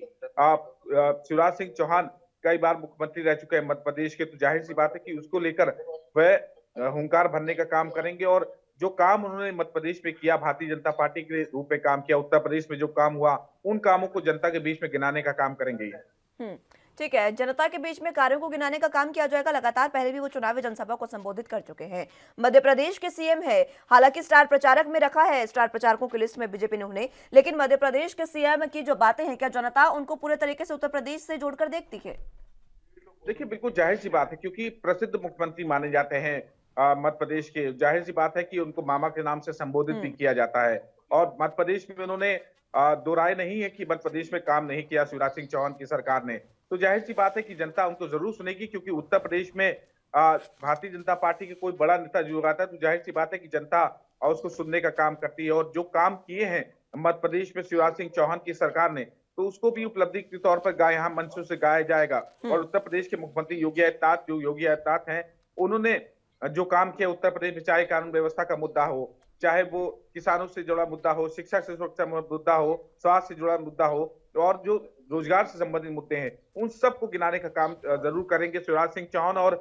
शिवराज सिंह चौहान कई बार मुख्यमंत्री रह चुके हैं मध्य प्रदेश के, तो जाहिर सी बात है कि उसको लेकर वह हुंकार भरने का काम करेंगे और जो काम उन्होंने मध्य प्रदेश में किया, भारतीय जनता पार्टी के रूप में काम किया, उत्तर प्रदेश में जो काम हुआ, उन कामों को जनता के बीच में गिनाने का काम करेंगे। ठीक है, जनता के बीच में कार्यों को गिनाने का काम किया जाएगा। लगातार पहले भी वो चुनावी जनसभा को संबोधित कर चुके हैं। मध्य प्रदेश के सीएम है, हालांकि स्टार प्रचारक में रखा है, स्टार प्रचारकों की लिस्ट में बीजेपी ने उन्हें, लेकिन मध्य प्रदेश के सीएम की जो बातें हैं, क्या जनता उनको पूरे तरीके से उत्तर प्रदेश से जोड़कर देखती है? देखिए, बिल्कुल जाहिर सी बात है, क्योंकि प्रसिद्ध मुख्यमंत्री माने जाते हैं मध्य प्रदेश के। जाहिर सी बात है कि उनको मामा के नाम से संबोधित भी किया जाता है और मध्य प्रदेश में उन्होंने दो राय नहीं है कि मध्य प्रदेश में काम नहीं किया शिवराज सिंह चौहान की सरकार ने। तो जाहिर सी बात है कि जनता उनको जरूर सुनेगी, क्योंकि उत्तर प्रदेश में भारतीय जनता पार्टी के कोई बड़ा नेता जो आता है तो जाहिर सी बात है कि जनता उसको सुनने का काम करती है। और जो काम किए हैं मध्य प्रदेश में शिवराज सिंह चौहान की सरकार ने, तो उसको भी उपलब्धि के तौर पर यहाँ मंचों से गाया जाएगा। और उत्तर प्रदेश के मुख्यमंत्री योगी आदित्यनाथ हैं, उन्होंने जो काम किया उत्तर प्रदेश में, चाहे कानून व्यवस्था का मुद्दा हो, चाहे वो किसानों से जुड़ा मुद्दा हो, शिक्षा से सुरक्षा मुद्दा हो, स्वास्थ्य से जुड़ा मुद्दा हो, और जो रोजगार से संबंधित मुद्दे हैं, उन सबको गिनाने का काम जरूर करेंगे शिवराज सिंह चौहान। और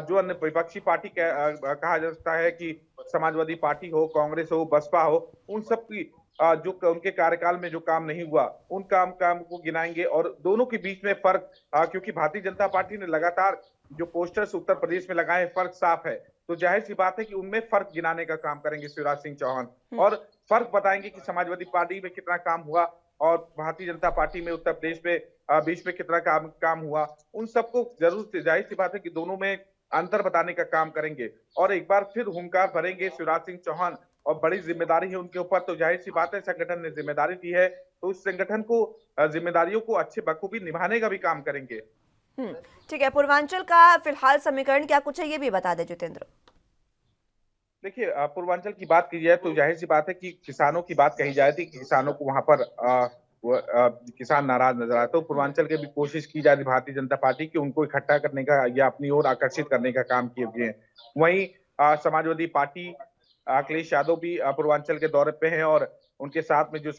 जो अन्य विपक्षी पार्टी कहा जाता है कि समाजवादी पार्टी हो, कांग्रेस हो, बसपा हो, उन सब की जो उनके कार्यकाल में जो काम नहीं हुआ, उन काम को गिनाएंगे। और दोनों के बीच में फर्क, क्योंकि भारतीय जनता पार्टी ने लगातार जो पोस्टर्स उत्तर प्रदेश में लगाए, फर्क साफ है, तो जाहिर सी बात है कि उनमें फर्क गिनाने का काम करेंगे शिवराज सिंह चौहान और फर्क बताएंगे कि समाजवादी पार्टी में कितना काम हुआ और भारतीय जनता पार्टी में उत्तर प्रदेश में बीच में कितना काम हुआ। उन सबको जरूर, जाहिर सी बात है कि दोनों में अंतर बताने का काम करेंगे और एक बार फिर हुंकार भरेंगे शिवराज सिंह चौहान। और बड़ी जिम्मेदारी है उनके ऊपर, तो जाहिर सी बात है संगठन ने जिम्मेदारी दी है, तो उस संगठन को जिम्मेदारियों को अच्छे बखूबी निभाने का भी काम करेंगे। ठीक है, पूर्वांचल का फिलहाल समीकरण क्या कुछ है, ये भी बता दें जितेंद्र। देखिए, पूर्वांचल की बात की जाए तो जाहिर सी बात है कि किसानों की बात कही जाए थी, किसानों को वहां पर किसान नाराज नजर आए, तो पूर्वांचल के भी कोशिश की जा रही भारतीय जनता पार्टी की उनको इकट्ठा करने का या अपनी ओर आकर्षित करने का काम किए हुए हैं। वहीं समाजवादी पार्टी अखिलेश यादव भी पूर्वांचल के दौरे पे हैं और उनके साथ में जो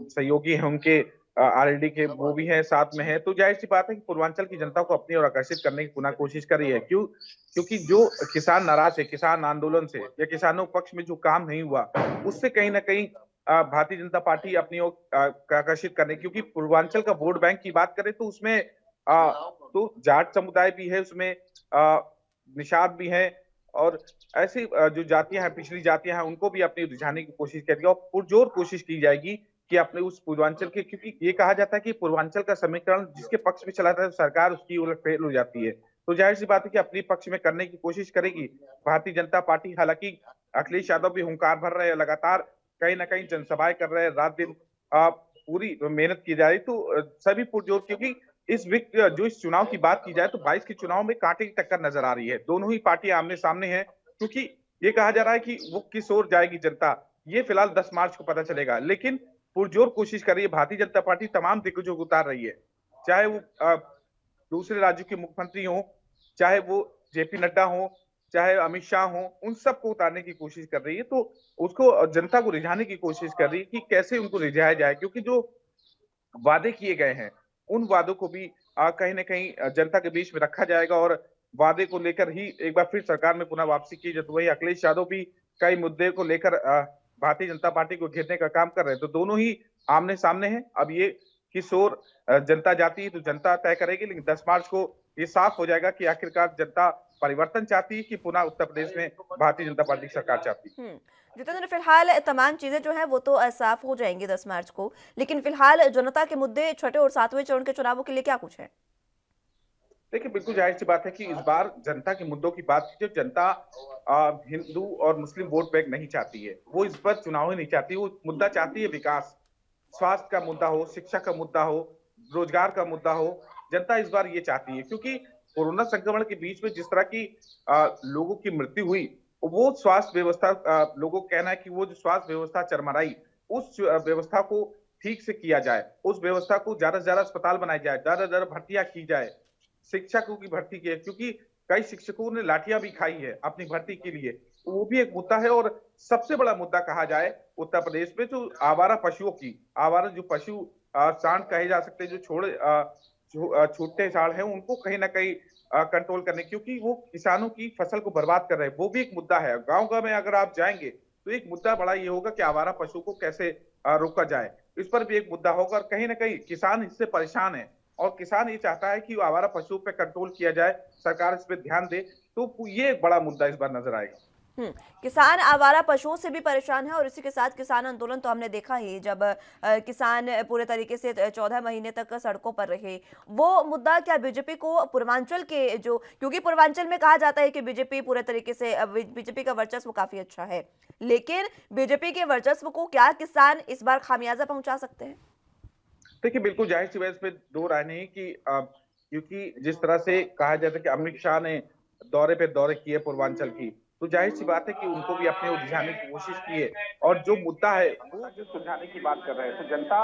सहयोगी हैं उनके आरएलडी के वो भी हैं साथ में हैं। तो जाहिर सी बात है कि पूर्वांचल की जनता को अपनी ओर आकर्षित करने की पुनः कोशिश कर रही है। क्योंकि जो किसान नाराज है, किसान आंदोलन से या किसानों के पक्ष में जो काम नहीं हुआ, उससे कहीं ना कहीं भारतीय जनता पार्टी अपनी ओर आकर्षित करने, क्योंकि पूर्वांचल का वोट बैंक की बात करें तो उसमें तो जाट समुदाय भी है, उसमें निषाद भी है और ऐसी जो जातियां हैं, पिछड़ी जातियां हैं, उनको भी अपनी रिझाने की कोशिश करेगी और पुरजोर कोशिश की जाएगी कि अपने उस पूर्वांचल के, क्योंकि ये कहा जाता है कि पूर्वांचल का समीकरण जिसके पक्ष में चलाता है सरकार उसकी उलटफेर हो जाती है। तो जाहिर सी बात है कि अपने पक्ष में करने की कोशिश करेगी भारतीय जनता पार्टी। हालांकि अखिलेश यादव भी हुंकार भर रहे हैं, लगातार कहीं ना कहीं जनसभाएं कर रहे हैं, रात दिन पूरी मेहनत की जा रही। तो सभी पुरजोर, क्योंकि इस चुनाव की बात की जाए तो 22 के चुनाव में कांटे की टक्कर नजर आ रही है। दोनों ही पार्टियां आमने सामने हैं, क्योंकि ये कहा जा रहा है कि वो किस ओर जाएगी जनता, ये फिलहाल 10 मार्च को पता चलेगा। लेकिन पुरजोर कोशिश कर रही है भारतीय जनता पार्टी, तमाम दिग्गजों को उतार रही है, चाहे वो दूसरे राज्यों के मुख्यमंत्री हो, चाहे वो जेपी नड्डा हो, चाहे अमित शाह हो, उन सबको उतारने की कोशिश कर रही है। तो उसको जनता को रिझाने की कोशिश कर रही है कि कैसे उनको रिझाया जाए, क्योंकि जो वादे किए गए हैं उन वादों को भी कहीं ना कहीं जनता के बीच में रखा जाएगा और वादे को लेकर ही एक बार फिर सरकार में पुनः वापसी की जाए। तो वही अखिलेश यादव भी कई मुद्दे को लेकर भारतीय जनता पार्टी को घेरने का काम कर रहे हैं। तो दोनों ही आमने सामने हैं। अब ये किस ओर जनता जाती है तो जनता तय करेगी, लेकिन 10 मार्च को ये साफ हो जाएगा कि आखिरकार जनता परिवर्तन चाहती है कि पुनः उत्तर प्रदेश में भारतीय जनता पार्टी की सरकार चाहती है। जितेंद्र, फिलहाल तमाम चीजें जो हैं वो तो साफ हो जाएंगी 10 मार्च को, लेकिन फिलहाल जनता के मुद्दे छठे और 7वें चरण के चुनावों के लिए क्या कुछ है? देखिए, बिल्कुल जाहिर सी बात है कि इस बार जनता के मुद्दों की बात कीजिए, जनता हिंदू और मुस्लिम वोट बैंक नहीं चाहती है, वो इस बार चुनाव ही नहीं चाहती। वो मुद्दा चाहती है विकास, स्वास्थ्य का मुद्दा हो, शिक्षा का मुद्दा हो, रोजगार का मुद्दा हो। जनता इस बार ये चाहती है, क्योंकि कोरोना संक्रमण के बीच में जिस तरह की लोगों की मृत्यु हुई, वो स्वास्थ्य व्यवस्था, लोगों का कहना है कि वो जो स्वास्थ्य व्यवस्था चरमराई, उस व्यवस्था को ठीक से किया जाए, उस व्यवस्था को ज्यादा से ज्यादा अस्पताल बनाए जाए, ज्यादा से ज्यादा भर्तियां की जाए, शिक्षकों की भर्ती की है, क्योंकि कई शिक्षकों ने लाठियां भी खाई है अपनी भर्ती के लिए, वो भी एक मुद्दा है। और सबसे बड़ा मुद्दा कहा जाए उत्तर प्रदेश में जो आवारा पशुओं की, आवारा जो पशु सांड कहे जा सकते हैं, जो छूटे सांड हैं, उनको कहीं ना कहीं कंट्रोल करने, क्योंकि वो किसानों की फसल को बर्बाद कर रहे हैं, वो भी एक मुद्दा है। गांव गांव में अगर आप जाएंगे तो एक मुद्दा बड़ा ये होगा कि आवारा पशु को कैसे रोका जाए, इस पर भी एक मुद्दा होगा। और कहीं ना कहीं किसान इससे परेशान है और किसान ये चाहता है कि आवारा पशुओं पे कंट्रोल किया जाए, सरकार इस पे ध्यान दे। तो ये एक बड़ा मुद्दा इस बार नजर आएगा। किसान आवारा पशुओं से भी परेशान है और इसी के साथ किसान आंदोलन तो हमने देखा ही, जब किसान पूरे तरीके से 14 महीने तक सड़कों पर रहे। वो मुद्दा क्या बीजेपी को पूर्वांचल के, जो क्योंकि पूर्वांचल में कहा जाता है कि बीजेपी पूरे तरीके से, बीजेपी का वर्चस्व काफी अच्छा है, लेकिन बीजेपी के वर्चस्व को क्या किसान इस बार खामियाजा पहुंचा सकते हैं? देखिए, बिल्कुल जाहिर सी बात, पे दो राय नहीं कि क्योंकि जिस तरह से कहा जाता है कि अमित शाह ने दौरे पे दौरे किए पूर्वांचल की, तो जाहिर सी बात है कि उनको भी अपने उलझाने की कोशिश की है और जो मुद्दा है वो जो सुलझाने की बात कर रहे हैं। तो जनता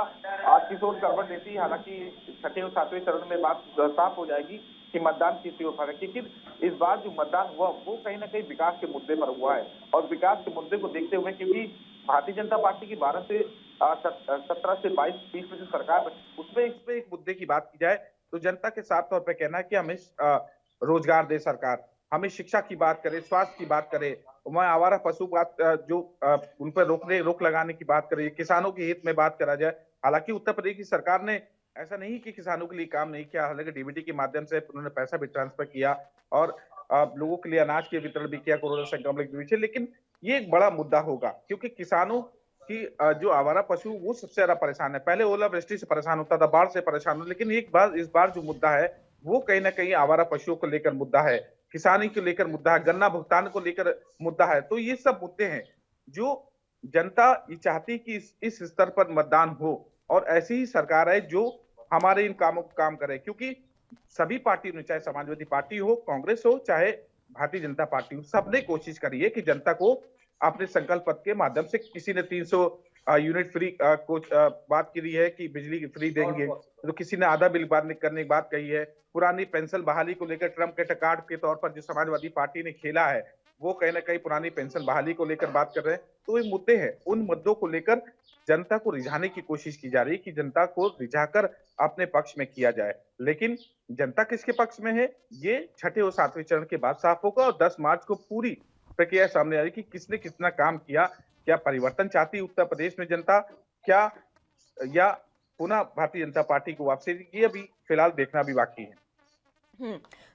आज किस ओर करवट देती है, हालांकि छठे और 7वें चरण में बात साफ हो जाएगी कि मतदान किस ओर है। क्योंकि इस बार जो मतदान हुआ वो कहीं ना कहीं विकास के मुद्दे पर हुआ है और विकास के मुद्दे को देखते हुए, क्योंकि भारतीय जनता पार्टी की 12 से 17 से 22 में जो सरकार बनी, उसमें इस पे एक मुद्दे की बात की जाए तो जनता के साफ तौर पे कहना है कि हमें रोजगार दे सरकार, हमें शिक्षा की बात करे, स्वास्थ्य की बात करे, वह आवारा पशु बात जो उन पर रोक लगाने की बात करे, किसानों के हित में बात करा जाए। हालांकि उत्तर प्रदेश की सरकार ने ऐसा नहीं कि किसानों के लिए काम नहीं किया, हालांकि डीबीटी के माध्यम से उन्होंने पैसा भी ट्रांसफर किया और लोगों के लिए अनाज के वितरण भी किया कोरोना संक्रमण के बीच। लेकिन ये एक बड़ा मुद्दा होगा, क्योंकि किसानों की जो आवारा पशु वो सबसे ज्यादा परेशान है। पहले ओलावृष्टि से परेशान होता था, बाढ़ से परेशान हो, लेकिन इस बार जो मुद्दा है वो कहीं ना कहीं आवारा पशुओं को लेकर मुद्दा है, किसानी को लेकर मुद्दा है, गन्ना भुगतान को लेकर मुद्दा है। तो ये सब मुद्दे हैं जो जनता ये चाहती कि इस स्तर पर मतदान हो और ऐसी ही सरकार है जो हमारे इन कामों को काम करे। क्योंकि सभी पार्टियों ने, चाहे समाजवादी पार्टी हो, कांग्रेस हो, चाहे भारतीय जनता पार्टी हो, सबने कोशिश करी है कि जनता को अपने संकल्प पत्र के माध्यम से, किसी ने यूनिट फ्री बात करी है कि बिजली फ्री देंगे, तो किसी ने आधा बिल करने की बात कही है। पुरानी पेंशन बहाली को लेकर ट्रम्प के कार्ड के तौर पर जो समाजवादी पार्टी ने खेला है, वो कहीं ना कहीं पुरानी पेंशन बहाली को लेकर बात कर रहे हैं। तो ये मुद्दे हैं, उन मुद्दों को लेकर जनता को रिझाने की कोशिश की जा रही है कि जनता को रिझाकर अपने पक्ष में किया जाए। लेकिन जनता किसके पक्ष में है, ये छठे और सातवें चरण के बाद साफ होगा और 10 मार्च को पूरी प्रक्रिया सामने आ रही कि किसने कितना काम किया, क्या परिवर्तन चाहती है उत्तर प्रदेश में जनता, क्या या पुनः भारतीय जनता पार्टी को वापसी, ये अभी फिलहाल देखना भी बाकी है।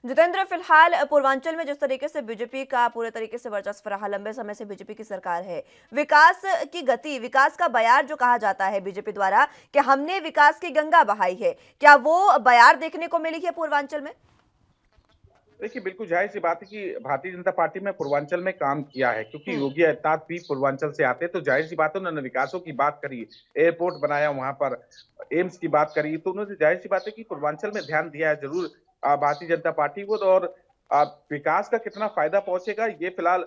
जितेंद्र, फिलहाल पूर्वांचल में जिस तरीके से बीजेपी का पूरे तरीके से वर्चस्व रहा, लंबे समय से बीजेपी की सरकार है, विकास की गति, विकास का बयार जो कहा जाता है बीजेपी द्वारा कि हमने विकास की गंगा बहाई है, क्या वो बयार देखने को मिली है पूर्वांचल में? देखिए, बिल्कुल जाहिर सी बात है कि भारतीय जनता पार्टी में पूर्वांचल में काम किया है, क्योंकि योगी आदित्यनाथ भी पूर्वांचल से आते हैं, तो जाहिर सी बात है उन्होंने विकासों की बात करी, एयरपोर्ट बनाया वहां पर, एम्स की बात करी, तो उन्होंने जाहिर सी बात है कि पूर्वांचल में ध्यान दिया है जरूर भारतीय जनता पार्टी को। और विकास का कितना फायदा पहुंचेगा ये फिलहाल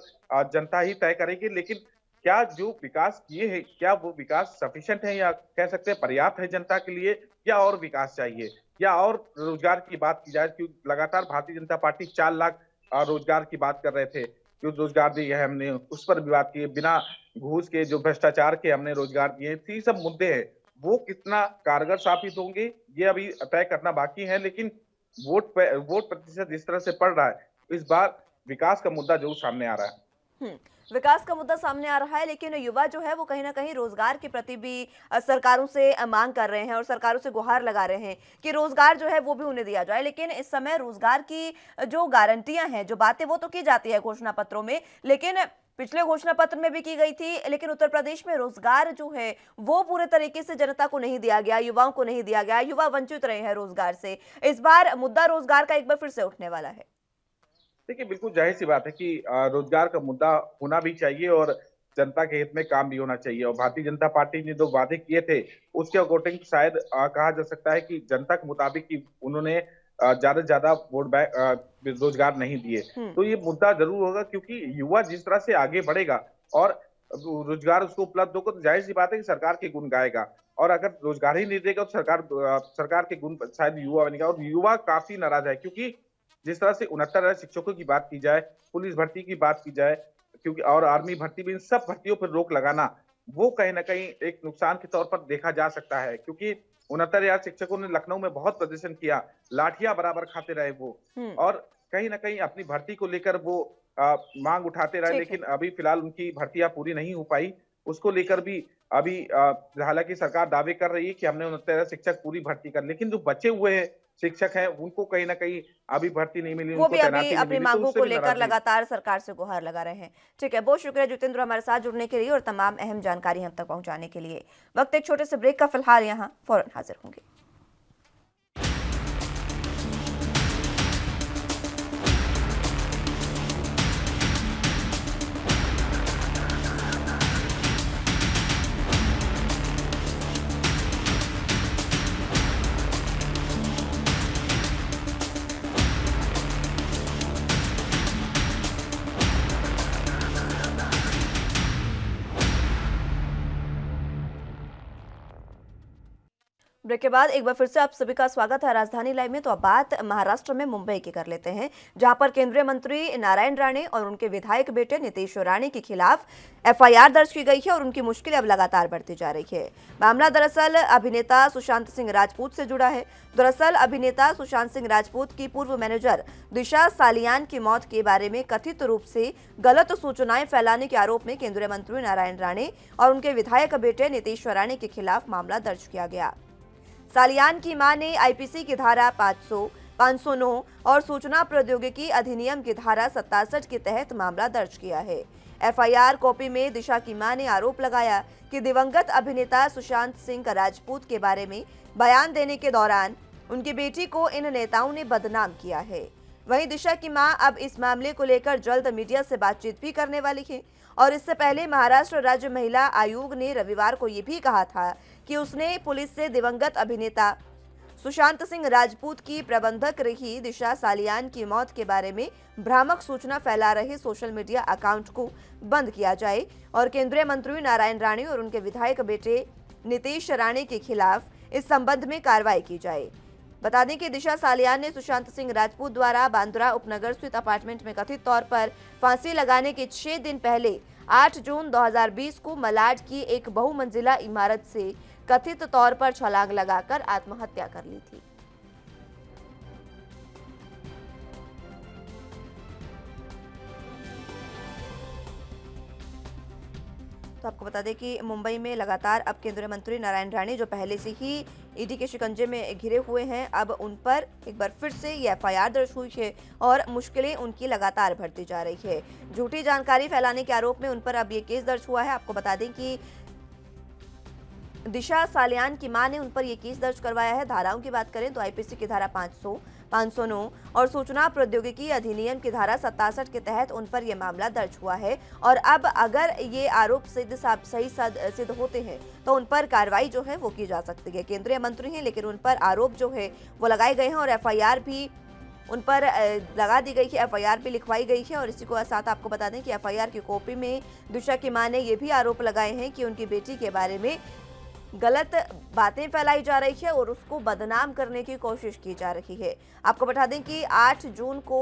जनता ही तय करेगी। लेकिन क्या जो विकास किए हैं, क्या वो विकास सफिशिएंट है या कह सकते हैं पर्याप्त है जनता के लिए, या और विकास चाहिए, या और रोजगार की बात की जाए, क्योंकि लगातार भारतीय जनता पार्टी 4 लाख रोजगार की बात कर रहे थे, जो रोजगार दिए है हमने, उस पर भी बात की, बिना घूस के जो भ्रष्टाचार के हमने रोजगार दिए, तो ये सब मुद्दे हैं, वो कितना कारगर साबित होंगे ये अभी तय करना बाकी है। लेकिन वोट प्रतिशत जिस तरह से पड़ रहा है, इस बार विकास का मुद्दा जरूर सामने आ रहा है। विकास का मुद्दा सामने आ रहा है, लेकिन युवा जो है वो कहीं ना कहीं रोजगार के प्रति भी सरकारों से मांग कर रहे हैं और सरकारों से गुहार लगा रहे हैं कि रोजगार जो है वो भी उन्हें दिया जाए। लेकिन इस समय रोजगार की जो गारंटियां हैं, जो बातें वो तो की जाती है घोषणा पत्रों में, लेकिन पिछले घोषणा पत्र में भी की गई थी, लेकिन उत्तर प्रदेश में रोजगार जो है वो पूरे तरीके से जनता को नहीं दिया गया, युवाओं को नहीं दिया गया, युवा वंचित रहे हैं रोजगार से। इस बार मुद्दा रोजगार का एक बार फिर से उठने वाला है। देखिए, बिल्कुल जाहिर सी बात है कि रोजगार का मुद्दा होना भी चाहिए और जनता के हित में काम भी होना चाहिए। और भारतीय जनता पार्टी ने जो वादे किए थे उसके अकॉर्डिंग शायद कहा जा सकता है कि जनता के मुताबिक कि उन्होंने ज्यादा से ज्यादा वोट बैंक रोजगार नहीं दिए। तो ये मुद्दा जरूर होगा, क्योंकि युवा जिस तरह से आगे बढ़ेगा और रोजगार उसको उपलब्ध होगा, तो जाहिर सी बात है कि सरकार के गुण गाएगा। और अगर रोजगार ही नहीं देगा तो सरकार के गुण शायद युवा बनेगा। और युवा काफी नाराज है, क्योंकि जिस तरह से 69,000 शिक्षकों की बात की जाए, पुलिस भर्ती की बात की जाए, क्योंकि और आर्मी भर्ती भी, इन सब भर्तियों पर रोक लगाना वो कहीं ना कहीं एक नुकसान के तौर पर देखा जा सकता है। क्योंकि 69,000 शिक्षकों ने लखनऊ में बहुत प्रदर्शन किया, लाठियां बराबर खाते रहे वो, और कहीं ना कहीं अपनी भर्ती को लेकर वो मांग उठाते रहे। लेकिन अभी फिलहाल उनकी भर्तियां पूरी नहीं हो पाई, उसको लेकर भी अभी हालांकि सरकार दावे कर रही है कि हमने 69,000 शिक्षक पूरी भर्ती कर, लेकिन जो बचे हुए हैं शिक्षक हैं उनको कहीं ना कहीं अभी भर्ती नहीं मिली, वो भी अभी अपनी तो मांगों को लेकर लगातार सरकार से गुहार लगा रहे हैं। ठीक है, बहुत शुक्रिया जितेंद्र हमारे साथ जुड़ने के लिए और तमाम अहम जानकारी हम तक पहुंचाने के लिए। वक्त एक छोटे से ब्रेक का, फिलहाल यहाँ फौरन हाजिर होंगे। ब्रेक के बाद एक बार फिर से आप सभी का स्वागत है राजधानी लाइव में। तो अब बात महाराष्ट्र में मुंबई की कर लेते हैं, जहां पर केंद्रीय मंत्री नारायण राणे और उनके विधायक बेटे नीतीश राणे के खिलाफ एफआईआर दर्ज की गई है और उनकी मुश्किलें अब लगातार बढ़ती जा रही है। मामला दरअसल अभिनेता सुशांत सिंह राजपूत से जुड़ा है। दरअसल अभिनेता सुशांत सिंह राजपूत की पूर्व मैनेजर दिशा सालियान की मौत के बारे में कथित रूप से गलत सूचनाएं फैलाने के आरोप में केंद्रीय मंत्री नारायण राणे और उनके विधायक बेटे नीतीश राणे के खिलाफ मामला दर्ज किया गया। सालियान की मां ने आईपीसी की धारा 500, 509 और सूचना प्रौद्योगिकी अधिनियम की धारा 67 के तहत मामला दर्ज किया है। एफआईआर कॉपी में दिशा की मां ने आरोप लगाया कि दिवंगत अभिनेता सुशांत सिंह राजपूत के बारे में बयान देने के दौरान उनकी बेटी को इन नेताओं ने बदनाम किया है। वहीं दिशा की मां अब इस मामले को लेकर जल्द मीडिया से बातचीत भी करने वाली है। और इससे पहले महाराष्ट्र राज्य महिला आयोग ने रविवार को ये भी कहा था कि उसने पुलिस से दिवंगत अभिनेता सुशांत सिंह राजपूत की प्रबंधक रही दिशा सालियान की मौत के बारे में भ्रामक सूचना फैला रहे सोशल मीडिया अकाउंट को बंद किया जाए और केंद्रीय मंत्री नारायण राणे और उनके विधायक बेटे नीतीश राणे के खिलाफ इस संबंध में कार्रवाई की जाए। बता दें कि दिशा सालियान ने सुशांत सिंह राजपूत द्वारा बांद्रा उपनगर स्थित अपार्टमेंट में कथित तौर पर फांसी लगाने के 6 दिन पहले 8 जून 2020 को मलाड की एक बहुमंजिला इमारत से कथित तौर पर छलांग लगाकर आत्महत्या कर ली थी। तो आपको बता दें कि मुंबई में लगातार अब केंद्रीय मंत्री नारायण राणे जो पहले से ही ईडी के शिकंजे में घिरे हुए हैं, अब उन पर एक बार फिर से ये एफआईआर दर्ज हुई है और मुश्किलें उनकी लगातार बढ़ती जा रही है। झूठी जानकारी फैलाने के आरोप में उन पर अब ये केस दर्ज हुआ है। आपको बता दें कि दिशा सालियान की मां ने उन पर यह केस दर्ज करवाया है। धाराओं की बात करें तो आईपीसी की धारा 500, 509 और सूचना प्रौद्योगिकी अधिनियम की धारा 67 के तहत उन पर यह मामला दर्ज हुआ है और अब अगर ये आरोप सही सिद्ध होते हैं तो उन पर कार्रवाई जो है वो की जा सकती है। केंद्रीय मंत्री हैं लेकिन उन पर आरोप जो है वो लगाए गए हैं और एफआईआर भी उन पर लगा दी गई है, एफआईआर भी लिखवाई गई है। और इसी को साथ आपको बता दें कि एफआईआर की कॉपी में दिशा की मां ने ये भी आरोप लगाए हैं कि उनकी बेटी के बारे में गलत बातें फैलाई जा रही है और उसको बदनाम करने की कोशिश की जा रही है। आपको बता दें कि 8 जून को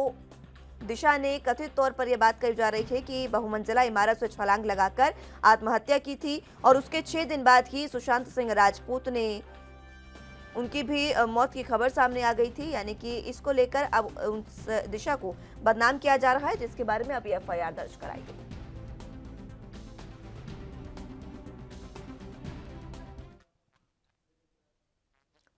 दिशा ने कथित तौर पर यह बात कही जा रही है कि बहुमंजिला इमारत से छलांग लगाकर आत्महत्या की थी और उसके 6 दिन बाद ही सुशांत सिंह राजपूत ने उनकी भी मौत की खबर सामने आ गई थी। यानी कि इसको लेकर अब उस दिशा को बदनाम किया जा रहा है, जिसके बारे में अभी एफआईआर दर्ज कराई गई।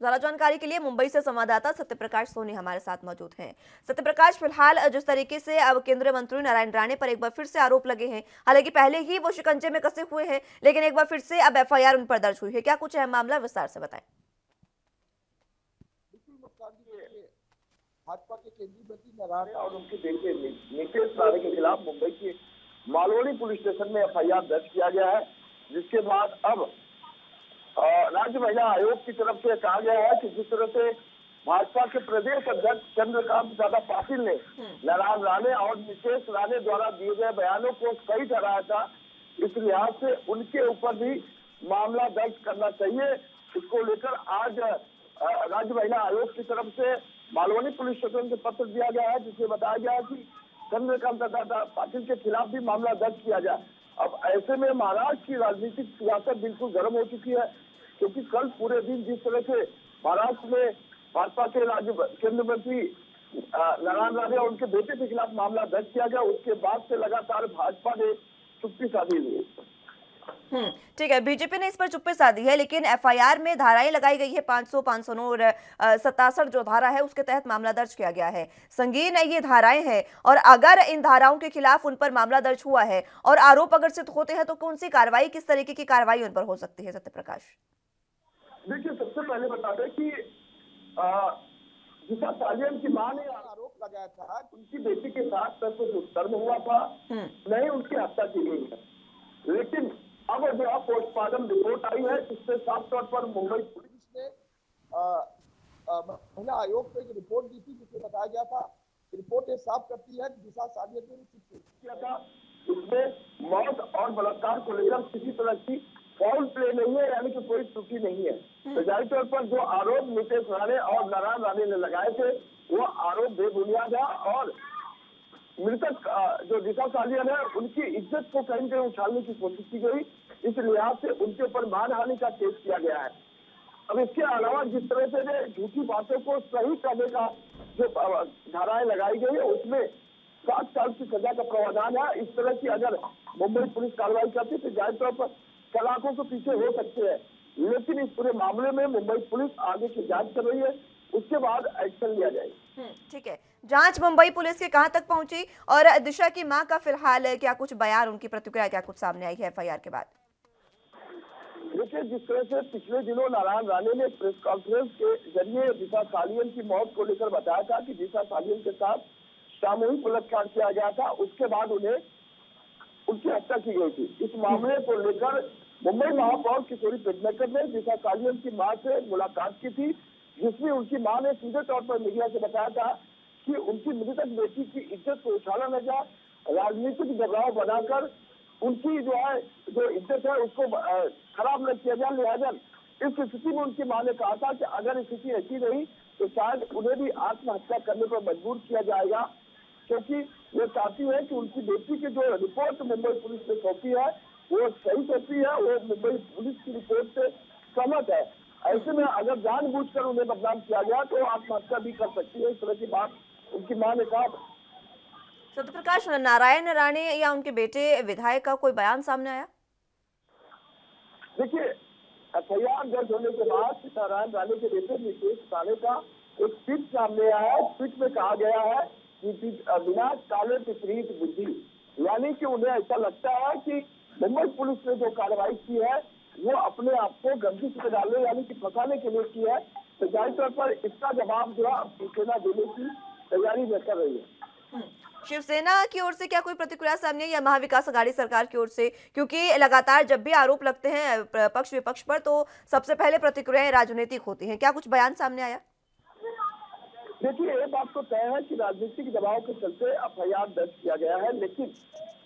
ज्यादा जानकारी के लिए मुंबई से संवाददाता सत्यप्रकाश सोनी हमारे साथ मौजूद हैं। सत्यप्रकाश, फिलहाल जिस तरीके से अब केंद्रीय मंत्री नारायण राणे पर एक बार फिर से आरोप लगे हैं, हालांकि पहले ही वो शिकंजे में कसे हुए हैं, लेकिन एक बार फिर से अब एफआईआर उन पर दर्ज हुई है, क्या कुछ है मामला, विस्तार से बताएं। भाजपा के केंद्रीय मंत्री नारायण और उनके बेटे नीतीश राणे के खिलाफ मुंबई के मालवनी पुलिस स्टेशन में एफआईआर दर्ज किया गया है, जिसके बाद अब राज्य महिला आयोग की तरफ से कहा गया है कि जिस तरह से भाजपा के प्रदेश अध्यक्ष चंद्रकांत दादा पाटिल ने नारायण राणे और नीतीश राणे द्वारा दिए गए बयानों को सही ठहराया था, इस लिहाज से उनके ऊपर भी मामला दर्ज करना चाहिए। इसको लेकर आज राज्य महिला आयोग की तरफ से मालवनी पुलिस स्टेशन से पत्र दिया गया है, जिसमें बताया गया है कि चंद्रकांत दादा पाटिल के खिलाफ भी मामला दर्ज किया जाए। अब ऐसे में महाराष्ट्र की राजनीतिक सियासत बिल्कुल गर्म हो चुकी है, क्योंकि कल पूरे दिन जिस तरह से महाराष्ट्र में भाजपा के राज्य केंद्रीय मंत्री नारायण राणे और उनके बेटे के खिलाफ मामला दर्ज किया गया, उसके बाद से लगातार भाजपा ने चुप्पी साधी हुई। ठीक है, बीजेपी ने इस पर चुप्पी साधी है, लेकिन एफआईआर में धाराएं लगाई गई है 500, 509 और 67 जो धारा है उसके तहत मामला दर्ज किया गया है। संगीन ये धाराएं हैं और अगर इन धाराओं के खिलाफ उन पर मामला दर्ज हुआ है और आरोप अगर सिद्ध होते हैं तो कौन सी कार्रवाई, किस तरीके की कार्रवाई उन पर हो सकती है? सत्यप्रकाश, देखिए, सबसे पहले बता दें कि दिशा सालियान की मां ने आरोप लगाया था कि उनकी बेटी के साथ दुष्कर्म हुआ था, नहीं उनकी हत्या की गई है। लेकिन अब जो पोस्टमार्टम रिपोर्ट आई है, इससे साफ तौर पर मुंबई पुलिस ने महिला आयोग को एक रिपोर्ट दी थी, जिसमें बताया गया था, रिपोर्ट ये साफ करती है कि दिशा सालियान ने किया था, उसमें मौत और बलात्कार को लेकर किसी तरह की फाउल प्ले नहीं है, यानी कि कोई त्रुटि नहीं है। तो जाहिर तौर पर जो आरोप नीतीश राणे और नारायण राणे ने लगाए थे वो आरोप बेबुनियाद है और मृतक जो दिशा सालियान है उनकी इज्जत को कहीं न कहीं उछालने की कोशिश की गई। इस लिहाज से उनके ऊपर मानहानि का केस किया गया है। अब इसके अलावा जिस तरह से झूठी बातों को सही करने का जो धाराएं लगाई गई है उसमें 7 साल की सजा का प्रावधान है। इस तरह की अगर मुंबई पुलिस कार्रवाई करती तो जाहिर तौर पर सलाखों के पीछे हो सकते हैं, लेकिन इस पूरे मामले में मुंबई पुलिस आगे की जांच कर रही है, उसके बाद एक्शन लिया जाएगा। ठीक है, जांच मुंबई पुलिस के कहां तक पहुंची और दिशा की मां का फिलहाल क्या कुछ बयान, उनकी प्रतिक्रिया क्या कुछ सामने आई है एफआईआर के बाद? देखिए, जिस तरह से पिछले दिनों नारायण राणे ने प्रेस कॉन्फ्रेंस के जरिए दिशा सालियान की मौत को लेकर बताया था कि दिशा सालियान के साथ सामूहिक बलात्कार किया गया था, उसके बाद उन्हें उनकी हत्या की गई थी। इस मामले को लेकर मुंबई महापौर किशोरी पेडनेकर ने दिशा सालियान की मां से मुलाकात की थी, जिसमें उनकी मां ने सीधे तौर पर मीडिया से बताया था कि उनकी मृतक बेटी की इज्जत को उछाला न जाए, राजनीतिक दबाव बनाकर उनकी जो इज्जत है उसको खराब न किया जाए। लिहाजा इस स्थिति में उनकी मां ने कहा था कि अगर स्थिति ऐसी रही तो शायद उन्हें भी आत्महत्या करने पर मजबूर किया जाएगा, क्योंकि वो चाहती है कि उनकी बेटी की जो रिपोर्ट मुंबई पुलिस ने सौंपी है वो सही सौंपी है, वो मुंबई पुलिस की रिपोर्ट से सहमत है। ऐसे में अगर जानबूझकर उन्हें बदनाम किया गया तो आत्महत्या भी कर सकती है, इस तरह की बात उनकी मां ने कहा। सत्यप्रकाश, नारायण राणे या उनके बेटे विधायक का कोई बयान सामने आया? देखिए, एफआईआर दर्ज होने के बाद नारायण राणे के बेटे नितेश राणे का एक ट्वीट सामने आया है। ट्वीट में कहा गया है कि विनाश काले विपरीत बुद्धि, यानी कि उन्हें ऐसा लगता है कि मुंबई पुलिस ने जो कार्रवाई की है वो अपने आप को गर्दिश में डालने यानी कि फंसाने के लिए की है। तो जाहिर तौर पर इसका जवाब जो है शिवसेना देने की तैयारी में कर रही है। शिवसेना की ओर से क्या कोई प्रतिक्रिया सामने आई या महाविकास अघाड़ी सरकार की ओर से? क्योंकि लगातार जब भी आरोप लगते हैं पक्ष विपक्ष पर तो सबसे पहले प्रतिक्रियाएं राजनीतिक होती हैं। क्या कुछ बयान सामने आया? देखिए, ये बात तो तय है कि राजनीतिक दबाव के चलते एफआईआर दर्ज किया गया है, लेकिन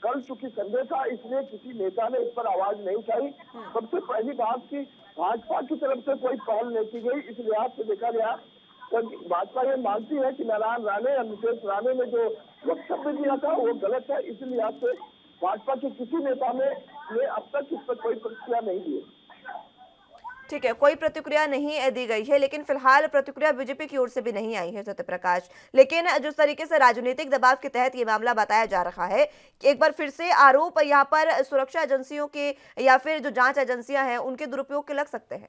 कल चूंकि संडे था इसलिए किसी नेता ने इस पर आवाज नहीं उठाई। सबसे पहली बात की भाजपा की तरफ से कोई पहल नहीं की गई। इस लिहाज से देखा गया तो भाजपा ये मानती है कि नारायण राणे और नितेश राणे ने जो वक्तव्य दिया था वो गलत है। इस लिहाज से भाजपा के किसी नेता ने अब तक इस पर कोई प्रतिक्रिया नहीं दी। ठीक है, कोई प्रतिक्रिया नहीं दी गई है, लेकिन फिलहाल प्रतिक्रिया बीजेपी की ओर से भी नहीं आई है सत्यप्रकाश। लेकिन जिस तरीके से राजनीतिक दबाव के तहत ये मामला बताया जा रहा है, एक बार फिर से आरोप यहाँ पर सुरक्षा एजेंसियों के या फिर जो जांच एजेंसियां हैं उनके दुरुपयोग के लग सकते हैं।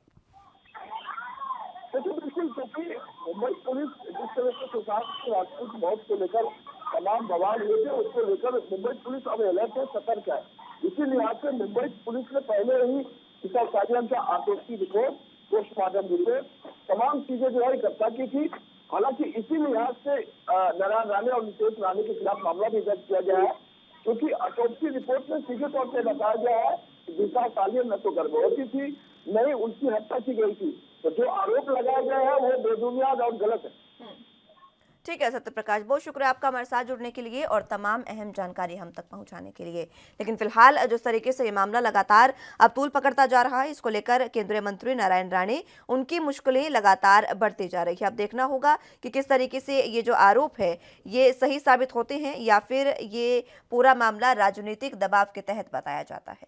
बिल्कुल, क्योंकि मुंबई पुलिस जिस तरह से सुशांत राजपूत मौत को लेकर तमाम बवाल हुए थे उसको लेकर मुंबई पुलिस अब अलर्ट है, सतर्क है। इसी लिहाज से मुंबई पुलिस ने पहले ही का ऑटोप्सी रिपोर्ट, पोस्टमार्टम रिपोर्ट, तमाम चीजें जो है इकट्ठा की थी। हालांकि इसी लिहाज से नारायण राणे और नितेश राणे के खिलाफ मामला भी दर्ज किया गया है, क्योंकि ऑटोप्सी रिपोर्ट में सीधे तौर पर बताया गया है कि दिशा सालियन न तो गर्भवती थी न ही उनकी हत्या की गई थी। तो जो आरोप लगाया गया है वो बेबुनियाद और गलत है। ठीक है सत्यप्रकाश, बहुत शुक्रिया आपका हमारे साथ जुड़ने के लिए और तमाम अहम जानकारी हम तक पहुंचाने के लिए। लेकिन फिलहाल जिस तरीके से ये मामला लगातार अब तूल पकड़ता जा रहा है, इसको लेकर केंद्रीय मंत्री नारायण राणे उनकी मुश्किलें लगातार बढ़ती जा रही है। अब देखना होगा कि किस तरीके से ये जो आरोप है ये सही साबित होते हैं या फिर ये पूरा मामला राजनीतिक दबाव के तहत बताया जाता है।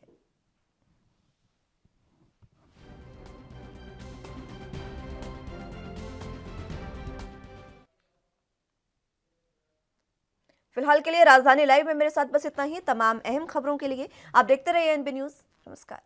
फिलहाल के लिए राजधानी लाइव में मेरे साथ बस इतना ही। तमाम अहम खबरों के लिए आप देखते रहिए एएनबी न्यूज़। नमस्कार।